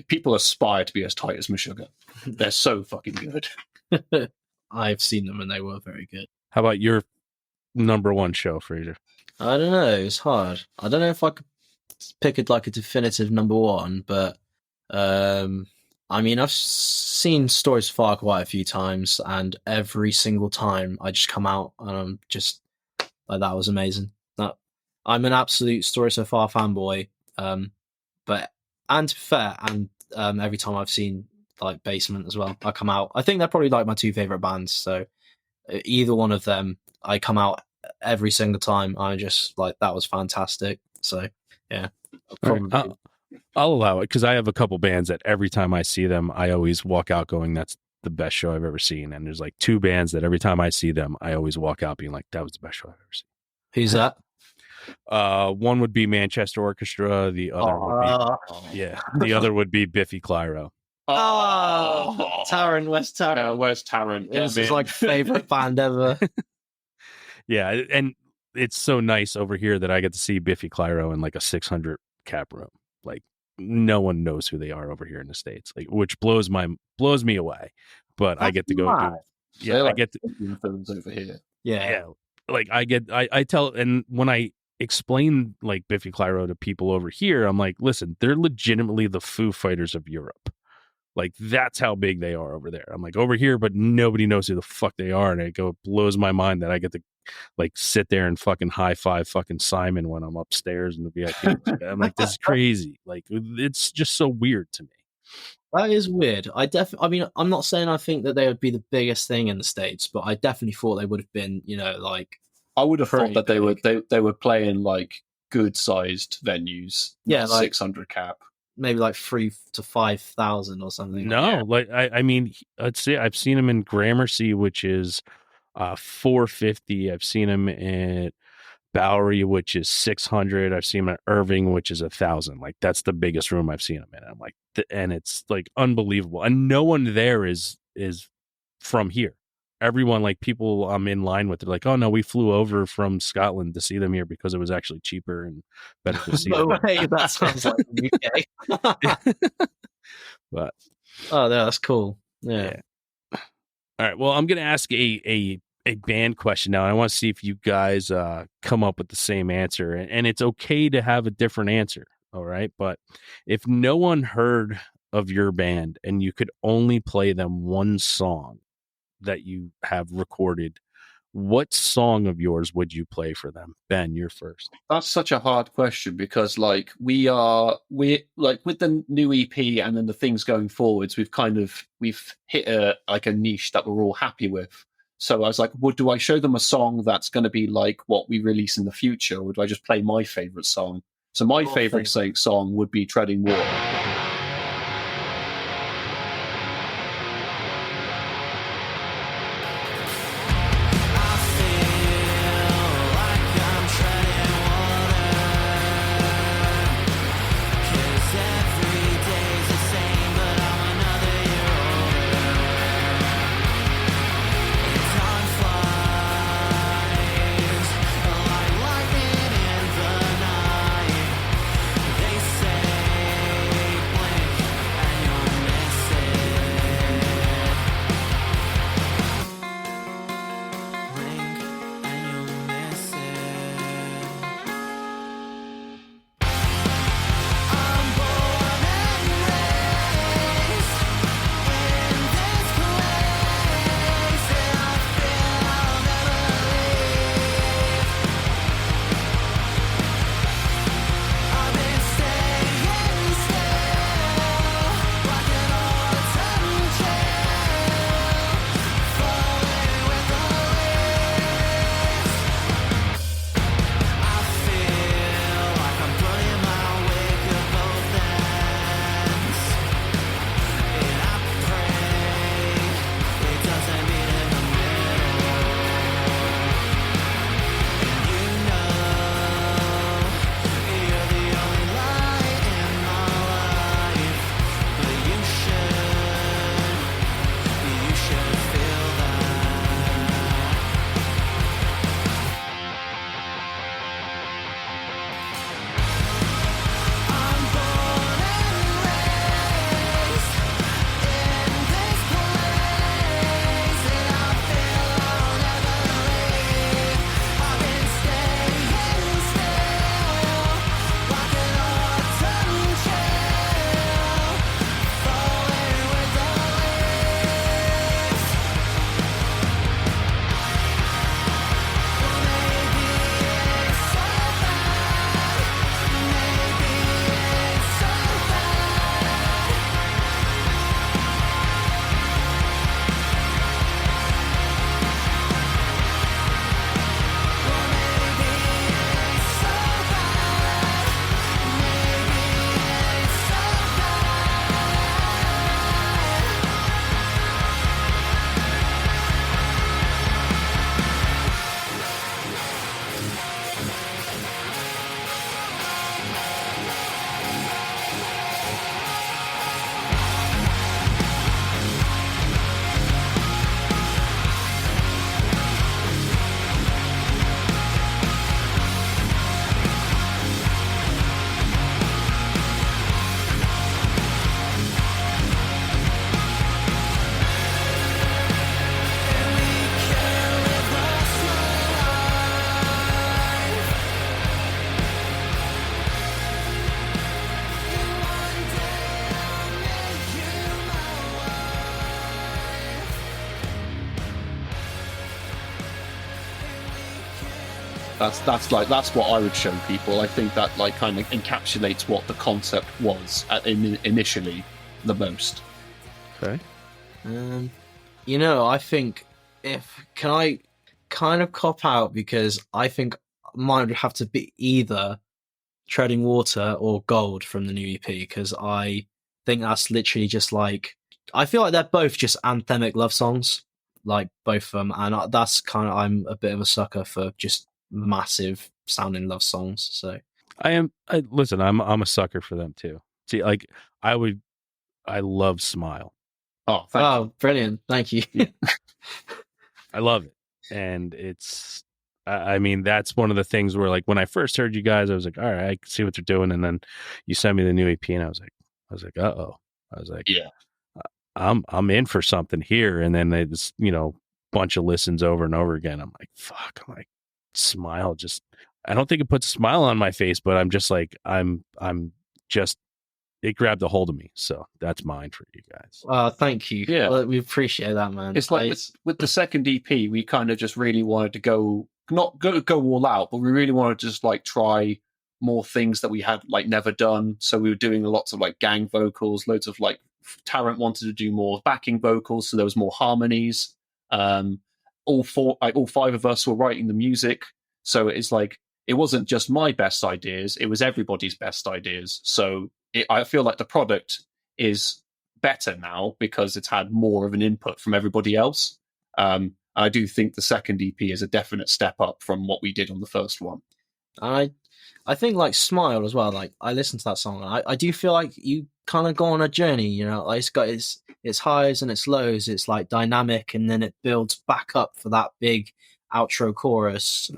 People aspire to be as tight as Meshuggah. They're so fucking good. I've seen them and they were very good. How about your number one show, Fraser? I don't know. It's hard. I don't know if I could pick it like a definitive number one, but I mean, I've seen Stories of Fire quite a few times, and every single time I just come out and I'm just like, that was amazing. I'm an absolute Stories of Fire fanboy, but and to be fair, and every time I've seen like Basement as well, I come out. I think they're probably like my two favorite bands. So either one of them, I come out every single time. I just like, that was fantastic. So yeah, probably. Right. I'll allow it, because I have a couple bands that every time I see them, I always walk out going, that's the best show I've ever seen. And there's like two bands that every time I see them, I always walk out being like, that was the best show I've ever seen. Who's that? One would be Manchester Orchestra. The other the other would be Biffy Clyro. Tarrant, West Tarrant. Where's Tarrant? This is like favorite band ever. Yeah, and it's so nice over here that I get to see Biffy Clyro in like a 600 cap room. Like, no one knows who they are over here in the States, like, which blows me away. But I get to go do. Yeah, I get to films over here. Yeah. Like I tell, and when I explain like Biffy Clyro to people over here, I'm like, listen, they're legitimately the Foo Fighters of Europe. Like, that's how big they are over there. I'm like, over here, but nobody knows who the fuck they are. And it blows my mind that I get to like sit there and fucking high five fucking Simon when I'm upstairs in the VIP. I'm like, this is crazy. Like, it's just so weird to me. That is weird. I mean, I'm not saying I think that they would be the biggest thing in the States, but I definitely thought they would have been, like, I would have thought that they were playing like good sized venues. Yeah, like 600 cap. Maybe like 3,000 to 5,000 or something. No, like I mean, let's see. I've seen them in Gramercy, which is 450. I've seen them at Bowery, which is 600. I've seen them at Irving, which is 1,000. Like, that's the biggest room I've seen them in. I'm like, and it's like unbelievable. And no one there is from here. Everyone, like, people I'm in line with, they're like, oh no, we flew over from Scotland to see them here because it was actually cheaper and better to see them. Way, that sounds like the UK. But oh, that's cool. Yeah. All right. Well, I'm gonna ask a band question now. I want to see if you guys come up with the same answer, and it's okay to have a different answer. All right, but if no one heard of your band and you could only play them one song that you have recorded, what song of yours would you play for them? Ben, you're first. That's such a hard question, because like we like with the new EP and then the things going forwards, we've hit a niche that we're all happy with. So I was like, do I show them a song that's going to be like what we release in the future, or do I just play my favorite song? So my favorite song would be Treading Water. That's what I would show people. I think that like kind of encapsulates what the concept was initially the most. Okay. I think can I kind of cop out, because I think mine would have to be either Treading Water or Gold from the new EP, because I think that's literally just like, I feel like they're both just anthemic love songs, like both of them, and that's kind of, I'm a bit of a sucker for just massive sounding love songs. So listen, I'm a sucker for them too. See, like I love Smile. Oh, thank you. Brilliant. Thank you. I love it. And it's, I mean, that's one of the things where, like, when I first heard you guys, I was like, all right, I can see what they're doing. And then you sent me the new EP, and I was like, uh-oh. I was like, yeah, I'm in for something here. And then it's, bunch of listens over and over again. I'm like, fuck. I'm like, Smile just, I don't think it puts a smile on my face, but I'm just like, I'm just, it grabbed a hold of me. So that's mine for you guys. Thank you. Yeah. Well, we appreciate that, man. It's like with the second EP, we kind of just really wanted to not go all out, but we really wanted to just like try more things that we had like never done. So we were doing lots of like gang vocals, loads of like Tarrant wanted to do more backing vocals, so there was more harmonies. All five of us were writing the music, so it's like it wasn't just my best ideas, it was everybody's best ideas. So I feel like the product is better now because it's had more of an input from everybody else. I do think the second EP is a definite step up from what we did on the first one. I think like Smile as well. Like I listened to that song, and I do feel like you kind of go on a journey. Like it's got its highs and its lows. It's like dynamic, and then it builds back up for that big outro chorus.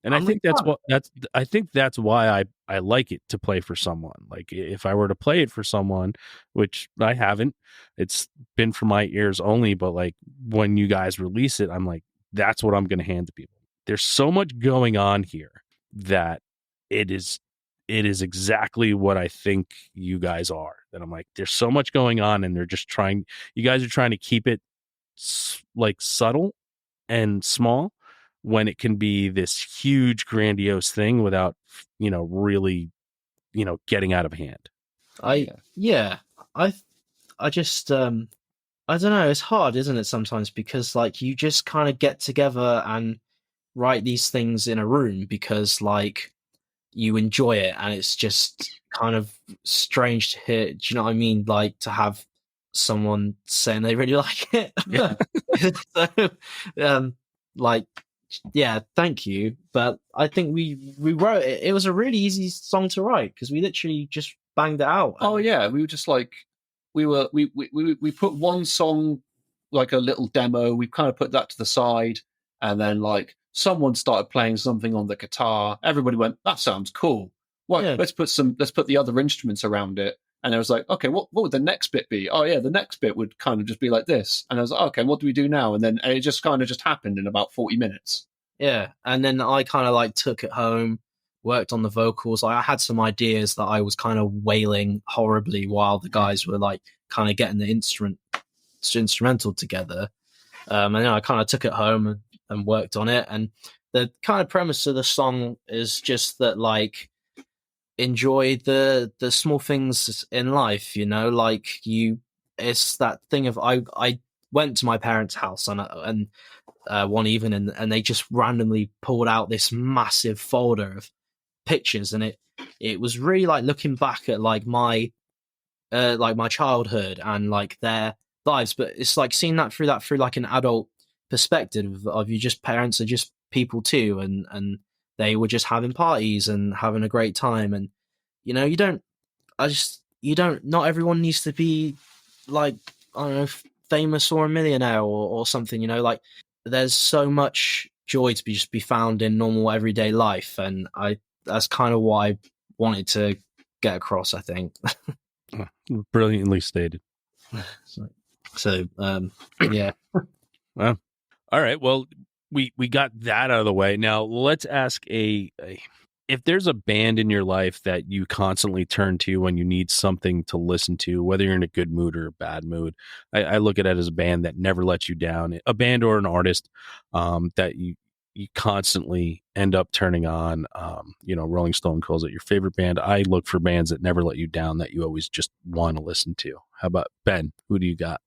And I think that's why I like it to play for someone. Like if I were to play it for someone, which I haven't, it's been for my ears only. But like when you guys release it, I'm like, that's what I'm going to hand to people. There's so much going on here that it is exactly what I think you guys are. That I'm like, there's so much going on, and you guys are trying to keep it like subtle and small, when it can be this huge grandiose thing without really getting out of hand. I just I don't know, it's hard, isn't it, sometimes, because like you just kind of get together and write these things in a room because like you enjoy it, and it's just kind of strange to hear, do you know what I mean, like to have someone saying they really like it. Yeah. So like, yeah, thank you. But I think we wrote it. It was a really easy song to write because we literally just banged it out. Oh yeah, we were just like we put one song, like a little demo. We kind of put that to the side, and then like someone started playing something on the guitar. Everybody went, "That sounds cool. Well, yeah. Let's put the other instruments around it." And I was like, okay, what would the next bit be? Oh yeah, the next bit would kind of just be like this. And I was like, okay, what do we do now? And then it just kind of just happened in about 40 minutes. Yeah. And then I kind of like took it home, worked on the vocals. I had some ideas that I was kind of wailing horribly while the guys were like kind of getting the instrumental together. And then I kind of took it home and worked on it. And the kind of premise of the song is just that like, enjoy the small things in life, like it's that thing of I went to my parents' house and one evening, and they just randomly pulled out this massive folder of pictures, and it was really like looking back at like my childhood and like their lives, but it's like seeing that through like an adult perspective of you, just parents are just people too, and they were just having parties and having a great time. And, not everyone needs to be like, I don't know, famous or a millionaire or something, like there's so much joy to be found in normal everyday life. And that's kind of what I wanted to get across, I think. Brilliantly stated. So, yeah. Well, all right. Well, we got that out of the way. Now let's ask if there's a band in your life that you constantly turn to when you need something to listen to, whether you're in a good mood or a bad mood. I look at it as a band that never lets you down, a band or an artist that you constantly end up turning on. Rolling Stone calls it your favorite band. I look for bands that never let you down, that you always just want to listen to. How about Ben? Who do you got?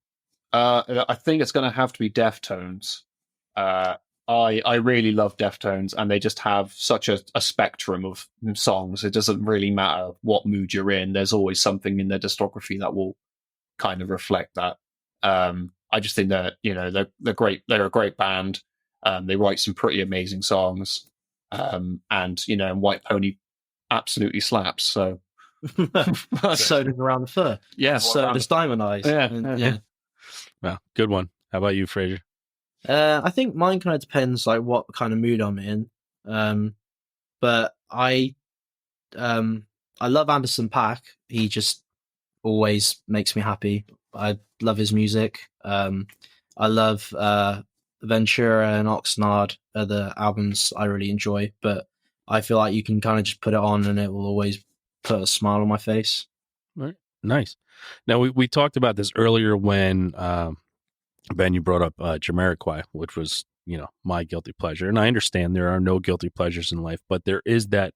I think it's going to have to be Deftones. I really love Deftones, and they just have such a spectrum of songs. It doesn't really matter what mood you're in. There's always something in their discography that will kind of reflect that. I just think that they're great. They're a great band. They write some pretty amazing songs, and White Pony absolutely slaps. So so does Around the Fur. Yeah, so does Diamond Eyes. Yeah. Well, good one. How about you, Fraser? I think mine kind of depends like what kind of mood I'm in. But I love Anderson .Paak. He just always makes me happy. I love his music. I love Ventura and Oxnard are the albums I really enjoy, but I feel like you can kind of just put it on and it will always put a smile on my face. Right. Nice. Now, we talked about this earlier when, Ben, you brought up Jamiroquai, which was, my guilty pleasure. And I understand there are no guilty pleasures in life, but there is that,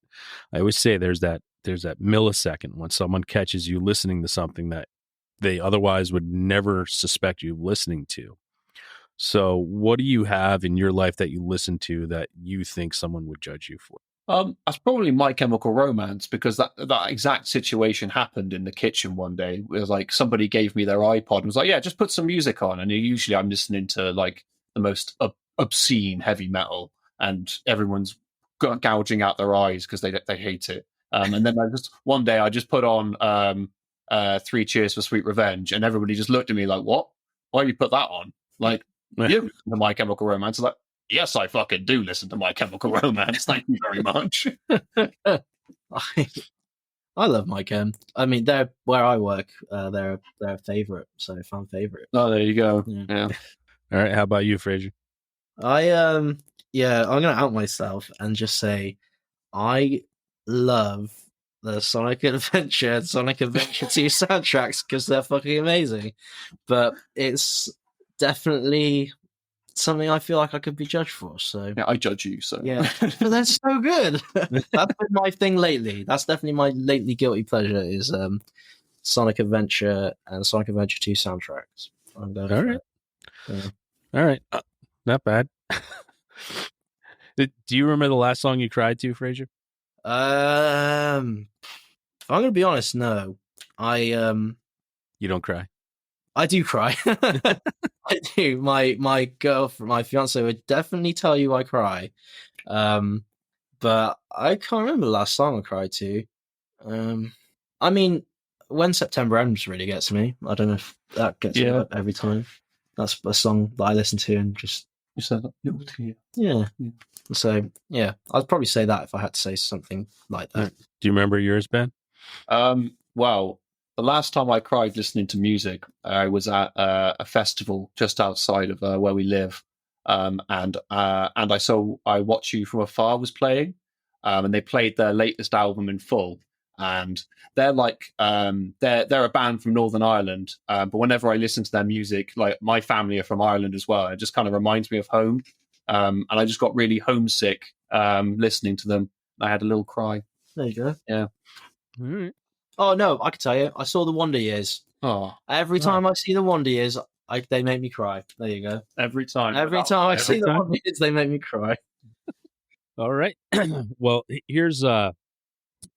I always say there's that millisecond when someone catches you listening to something that they otherwise would never suspect you listening to. So what do you have in your life that you listen to that you think someone would judge you for? That's probably My Chemical Romance, because that exact situation happened in the kitchen one day. It was like somebody gave me their iPod and was like, yeah, just put some music on. And usually I'm listening to like the most obscene heavy metal, and everyone's gouging out their eyes because they hate it. And then one day I just put on 3 Cheers for Sweet Revenge, and everybody just looked at me like, what? Why you put that on? Like, you listen to My Chemical Romance? I'm like, yes, I fucking do listen to My Chemical Romance. Thank you very much. I love My Chem. I mean, they're where I work. They're a favorite, so fan favorite. Oh, there you go. Yeah. All right. How about you, Fraser? I'm gonna out myself and just say I love the Sonic Adventure and Sonic Adventure 2 soundtracks because they're fucking amazing. But it's definitely something I feel like I could be judged for. So yeah, I judge you. So yeah, but that's so good. That's been my thing lately. That's definitely my lately guilty pleasure is Sonic Adventure and Sonic Adventure 2 soundtracks. I'm going All right. Yeah. All right. Not bad. Do you remember the last song you cried to, Fraser? I'm gonna be honest. No, You don't cry. I do cry. I do. My girlfriend, my fiance would definitely tell you I cry. But I can't remember the last song I cried to. I mean, When September Ends really gets me. I don't know if that gets me every time. That's a song that I listen to and just... You said that little tear. Yeah. So, yeah, I'd probably say that if I had to say something like that. Do you remember yours, Ben? Well, the last time I cried listening to music, I was at a festival just outside of where we live, and I Watch You From Afar was playing, and they played their latest album in full. And they're like they're a band from Northern Ireland, but whenever I listen to their music, like my family are from Ireland as well, it just kind of reminds me of home. And I just got really homesick listening to them. I had a little cry. There you go. Yeah. All right. Oh no, I can tell you, I saw the Wonder Years. Oh, every time I see the Wonder Years, they make me cry. There you go. Every time I see the Wonder Years, they make me cry. All right. Well, here's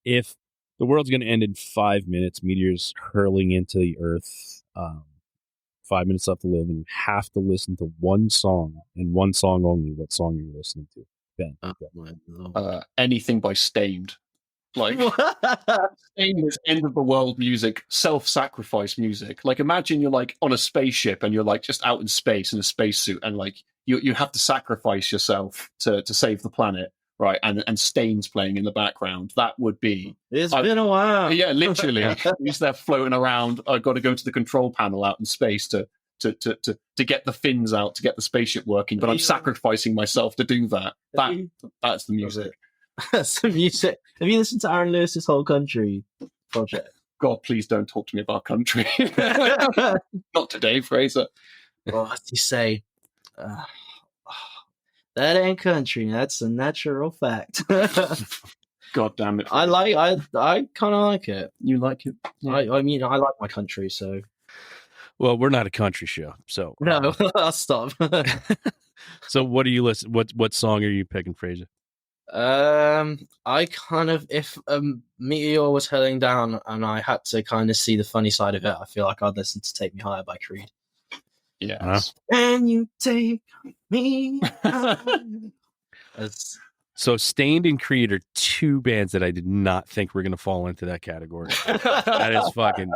if the world's going to end in 5 minutes, meteors hurling into the Earth, 5 minutes left to live, and you have to listen to one song and one song only. What song are you listening to, Ben? Anything by Stained. Like Stained is end of the world music, self-sacrifice music. Like imagine you're like on a spaceship and you're like just out in space in a spacesuit, and like you have to sacrifice yourself to save the planet. Right, and Stain's playing in the background. That would be... It's been a while. Yeah, literally. He's there floating around. I've got to go to the control panel out in space to get the fins out, to get the spaceship working, but I'm sacrificing myself to do that. That's the music. That's the music. Have you listened to Aaron Lewis's Whole Country project? God, please don't talk to me about country. Not today, Fraser. What do you say? That ain't country. That's a natural fact. God damn it! I kind of like it. You like it? Yeah. I mean, I like my country, so Well, we're not a country show, so no, I'll stop. So what do you listen? What song are you picking, Fraser? I kind of, if Meteor was hurling down and I had to kind of see the funny side of it, I feel like I'd listen to "Take Me Higher" by Creed. Yes. And you take me higher. So Stained and Creed are two bands that I did not think were going to fall into that category. That is fucking.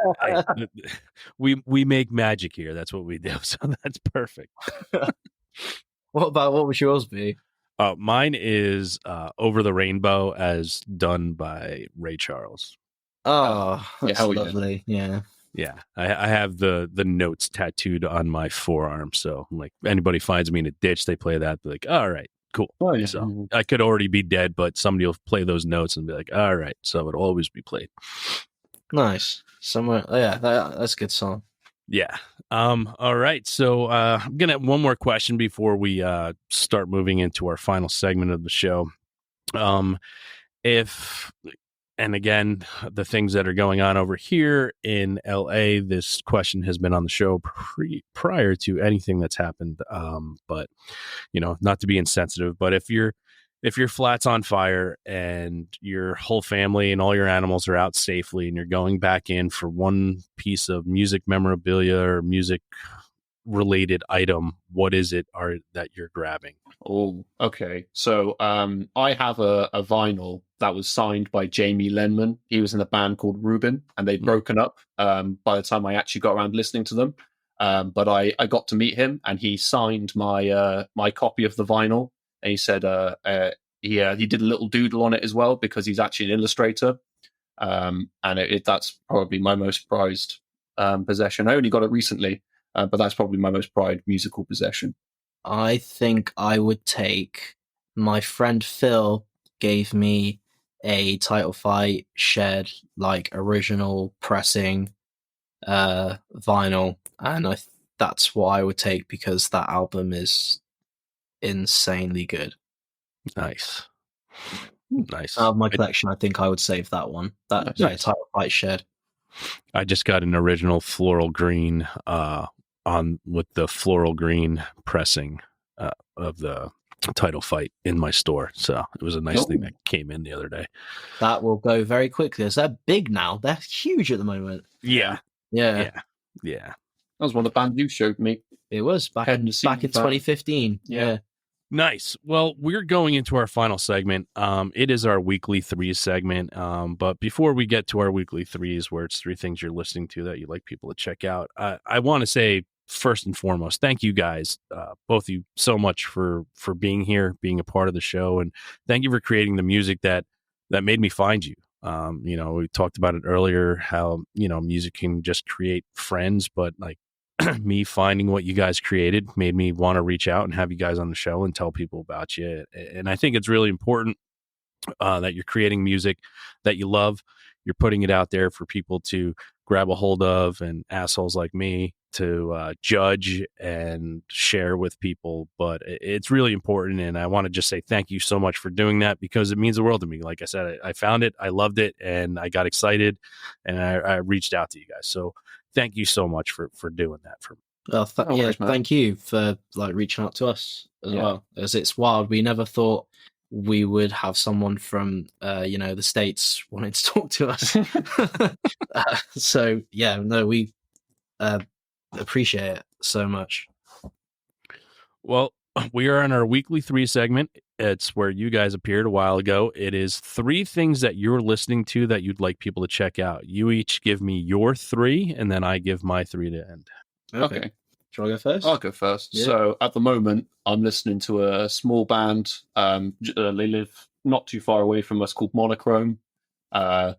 We make magic here. That's what we do. So that's perfect. What would yours be? Mine is Over the Rainbow, as done by Ray Charles. Oh, that's hell yeah. lovely. Yeah. Yeah, I have the notes tattooed on my forearm. So like anybody finds me in a ditch, they play that. They're like, all right, cool. Oh, yeah. So I could already be dead, but somebody will play those notes and be like, all right. So it'll always be played. Nice. Somewhere. Yeah, that's a good song. Yeah. All right. So I'm gonna have one more question before we start moving into our final segment of the show. If and again, the things that are going on over here in LA, this question has been on the show prior to anything that's happened. But not to be insensitive, but if your flat's on fire and your whole family and all your animals are out safely and you're going back in for one piece of music memorabilia or music related item, what is it that you're grabbing? Oh, okay. So I have a vinyl that was signed by Jamie Lenman. He was in a band called Reuben, and they'd broken up by the time I actually got around listening to them. But I got to meet him, and he signed my my copy of the vinyl. And he said he did a little doodle on it as well, because he's actually an illustrator. And that's probably my most prized possession. I only got it recently, but that's probably my most prized musical possession. I think I would take, my friend Phil gave me a Title Fight Shed original pressing vinyl, and that's what I would take because that album is insanely good. Nice. Out of my collection, I think I would save that one. That Title Fight Shed. I just got an original floral green on with the floral green pressing of the Title Fight in my store. So it was a nice thing that came in the other day. That will go very quickly. They're big now. They're huge at the moment. Yeah. That was one of the bands you showed me. It was back in 2015. Yeah. Nice. Well, we're going into our final segment. It is our weekly threes segment. But before we get to our weekly threes, where it's three things you're listening to that you'd like people to check out, I want to say, first and foremost, thank you guys, both of you, so much for being here, being a part of the show, and thank you for creating the music that made me find you. We talked about it earlier, how music can just create friends, but like me finding what you guys created made me want to reach out and have you guys on the show and tell people about you. And I think it's really important that you're creating music that you love. You're putting it out there for people to grab a hold of, and assholes like me to judge and share with people. But it's really important, and I want to just say thank you so much for doing that, because it means the world to me. Like I said, I found it, I loved it, and I got excited, and I reached out to you guys. So thank you so much for doing that for me. Well, thank you for reaching out to us as well. As it's wild, we never thought we would have someone from the States wanting to talk to us. We appreciate it so much. Well, we are in our weekly three segment. It's where you guys appeared a while ago. It is three things that you're listening to that you'd like people to check out. You each give me your three, and then I give my three to end. Okay. Shall I go first? I'll go first. Yeah. So at the moment, I'm listening to a small band. They live not too far away from us, called Monochrome. They're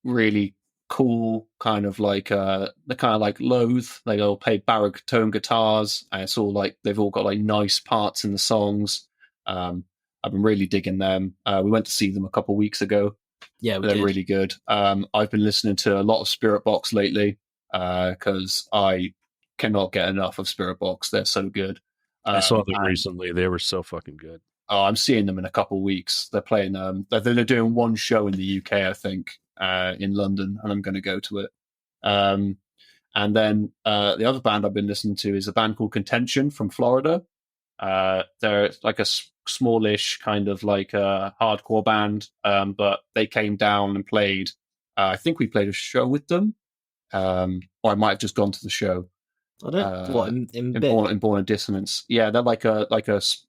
really cool, kind of they're kind of like Loathe. They all play baritone guitars, and it's all they've all got nice parts in the songs. I've been really digging them. We went to see them a couple of weeks ago. Yeah, they're really good. I've been listening to a lot of Spirit Box lately, because I cannot get enough of Spirit Box. They're so good. I saw them and- recently. They were so fucking good. Oh, I'm seeing them in a couple of weeks. They're playing. They're doing one show in the UK, I think, in London, and I'm going to go to it. And then the other band I've been listening to is a band called Contention from Florida. They're like a smallish kind of like a hardcore band, but they came down and played. I think we played a show with them, or I might have just gone to the show. I don't what in Born in Dissonance. Yeah, they're like a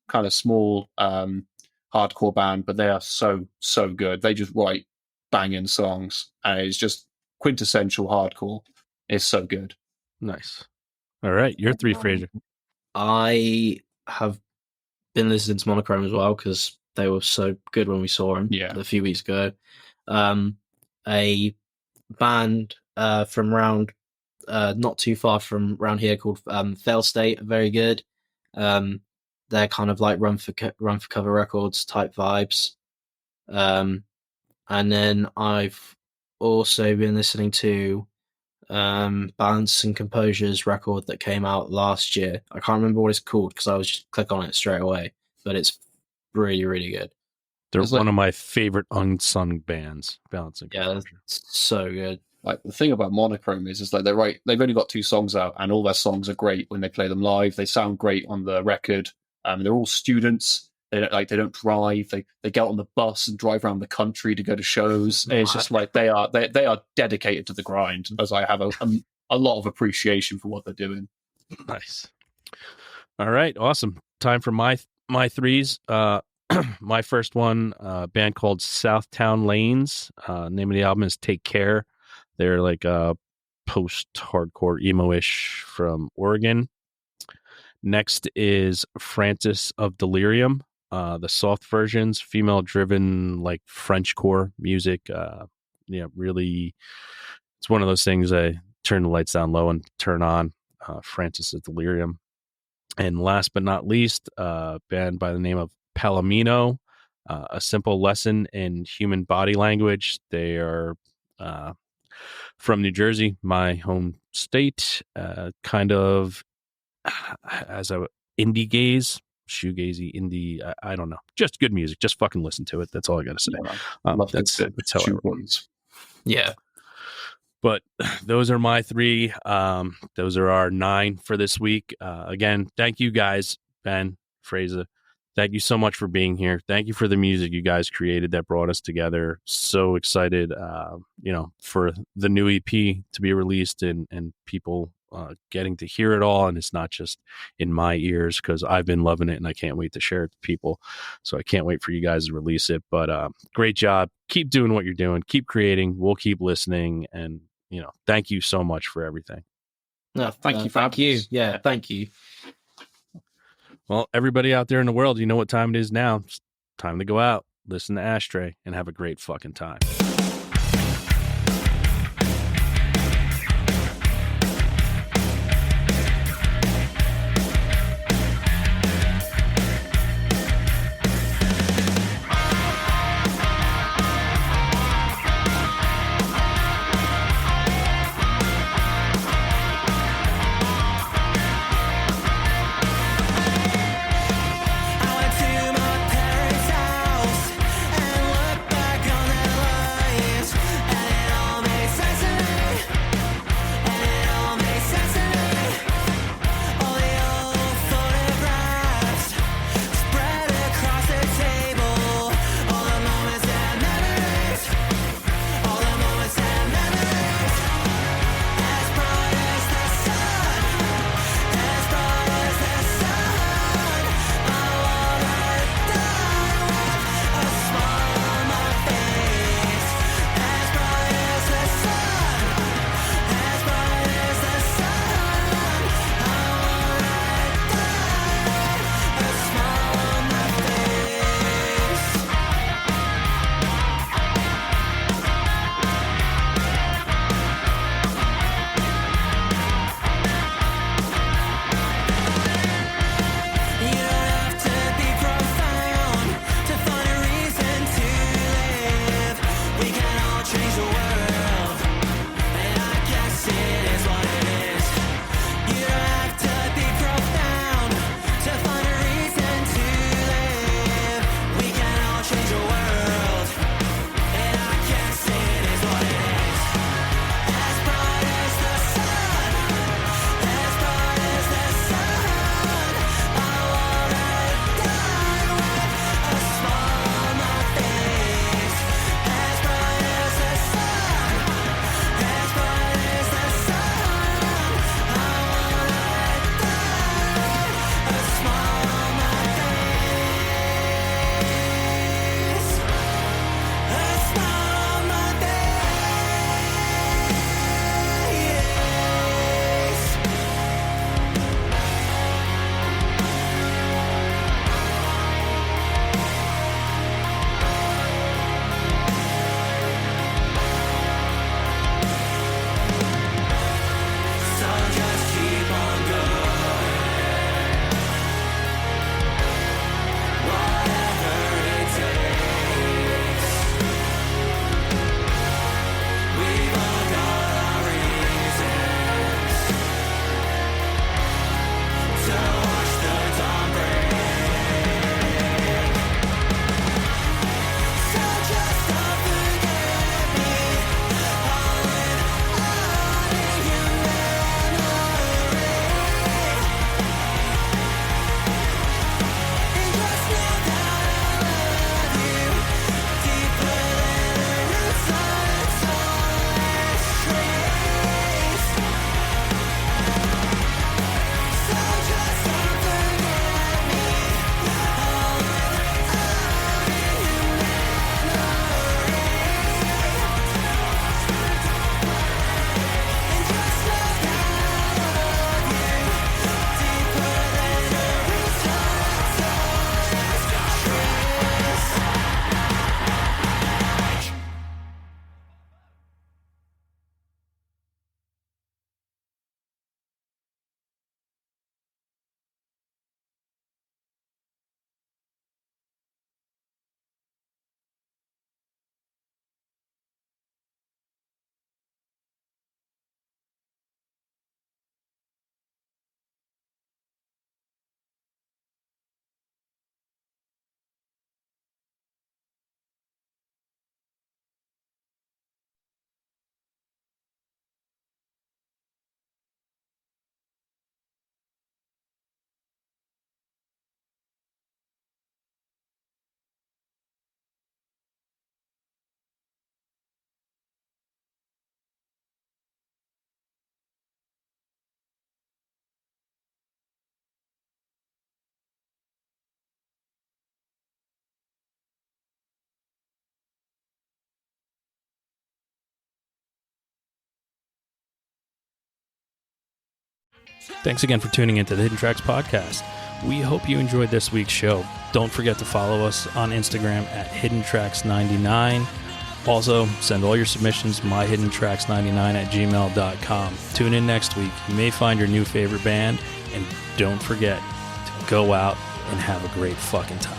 kind of small hardcore band, but they are so good. They just write banging songs, and it's just quintessential hardcore. It's so good. Nice. All right, your 3, Fraser. I have been listening to Monochrome as well because they were so good when we saw them a few weeks ago. A band from round not too far from around here called Fail State, very good. They're kind of like Run for Cover Records type vibes. And then I've also been listening to Balance and Composure's record that came out last year. I can't remember what it's called because I was just click on it straight away, but it's really, really good. They're one of my favorite unsung bands, Balance and Composure. Yeah, it's so good. Like the thing about Monochrome is like they've only got 2 songs out, and all their songs are great when they play them live. They sound great on the record. They're all students. They don't drive. They get on the bus and drive around the country to go to shows. And it's just like they are dedicated to the grind. As I have a lot of appreciation for what they're doing. Nice. All right, awesome. Time for my 3s. My first one, a band called Southtown Lanes. Name of the album is Take Care. They're like a post-hardcore emo-ish from Oregon. Next is Francis of Delirium. The soft versions, female-driven, like Frenchcore music. Really, it's one of those things I turn the lights down low and turn on. Francis of Delirium. And last but not least, a band by the name of Palomino, A Simple Lesson in Human Body Language. They are from New Jersey, my home state, kind of as a indie gaze, shoegazy indie. I don't know, just good music. Just fucking listen to it. That's all I got to say. That's how I roll. Yeah. But those are my 3. Those are our 9 for this week. Again, thank you guys, Ben, Fraser. Thank you so much for being here. Thank you for the music you guys created that brought us together. So excited, for the new EP to be released and people getting to hear it all. And it's not just in my ears because I've been loving it and I can't wait to share it to people. So I can't wait for you guys to release it. But great job. Keep doing what you're doing. Keep creating. We'll keep listening. And, thank you so much for everything. No, thank you. Yeah, thank you. Well, everybody out there in the world, you know what time it is now. It's time to go out, listen to ASHTRAY, and have a great fucking time. I went to my parents' house and looked back on their life. Thanks again for tuning into the Hidden Tracks podcast. We hope you enjoyed this week's show. Don't forget to follow us on Instagram at HiddenTracks99. Also, send all your submissions to myhiddentracks99@gmail.com. Tune in next week. You may find your new favorite band, and don't forget to go out and have a great fucking time.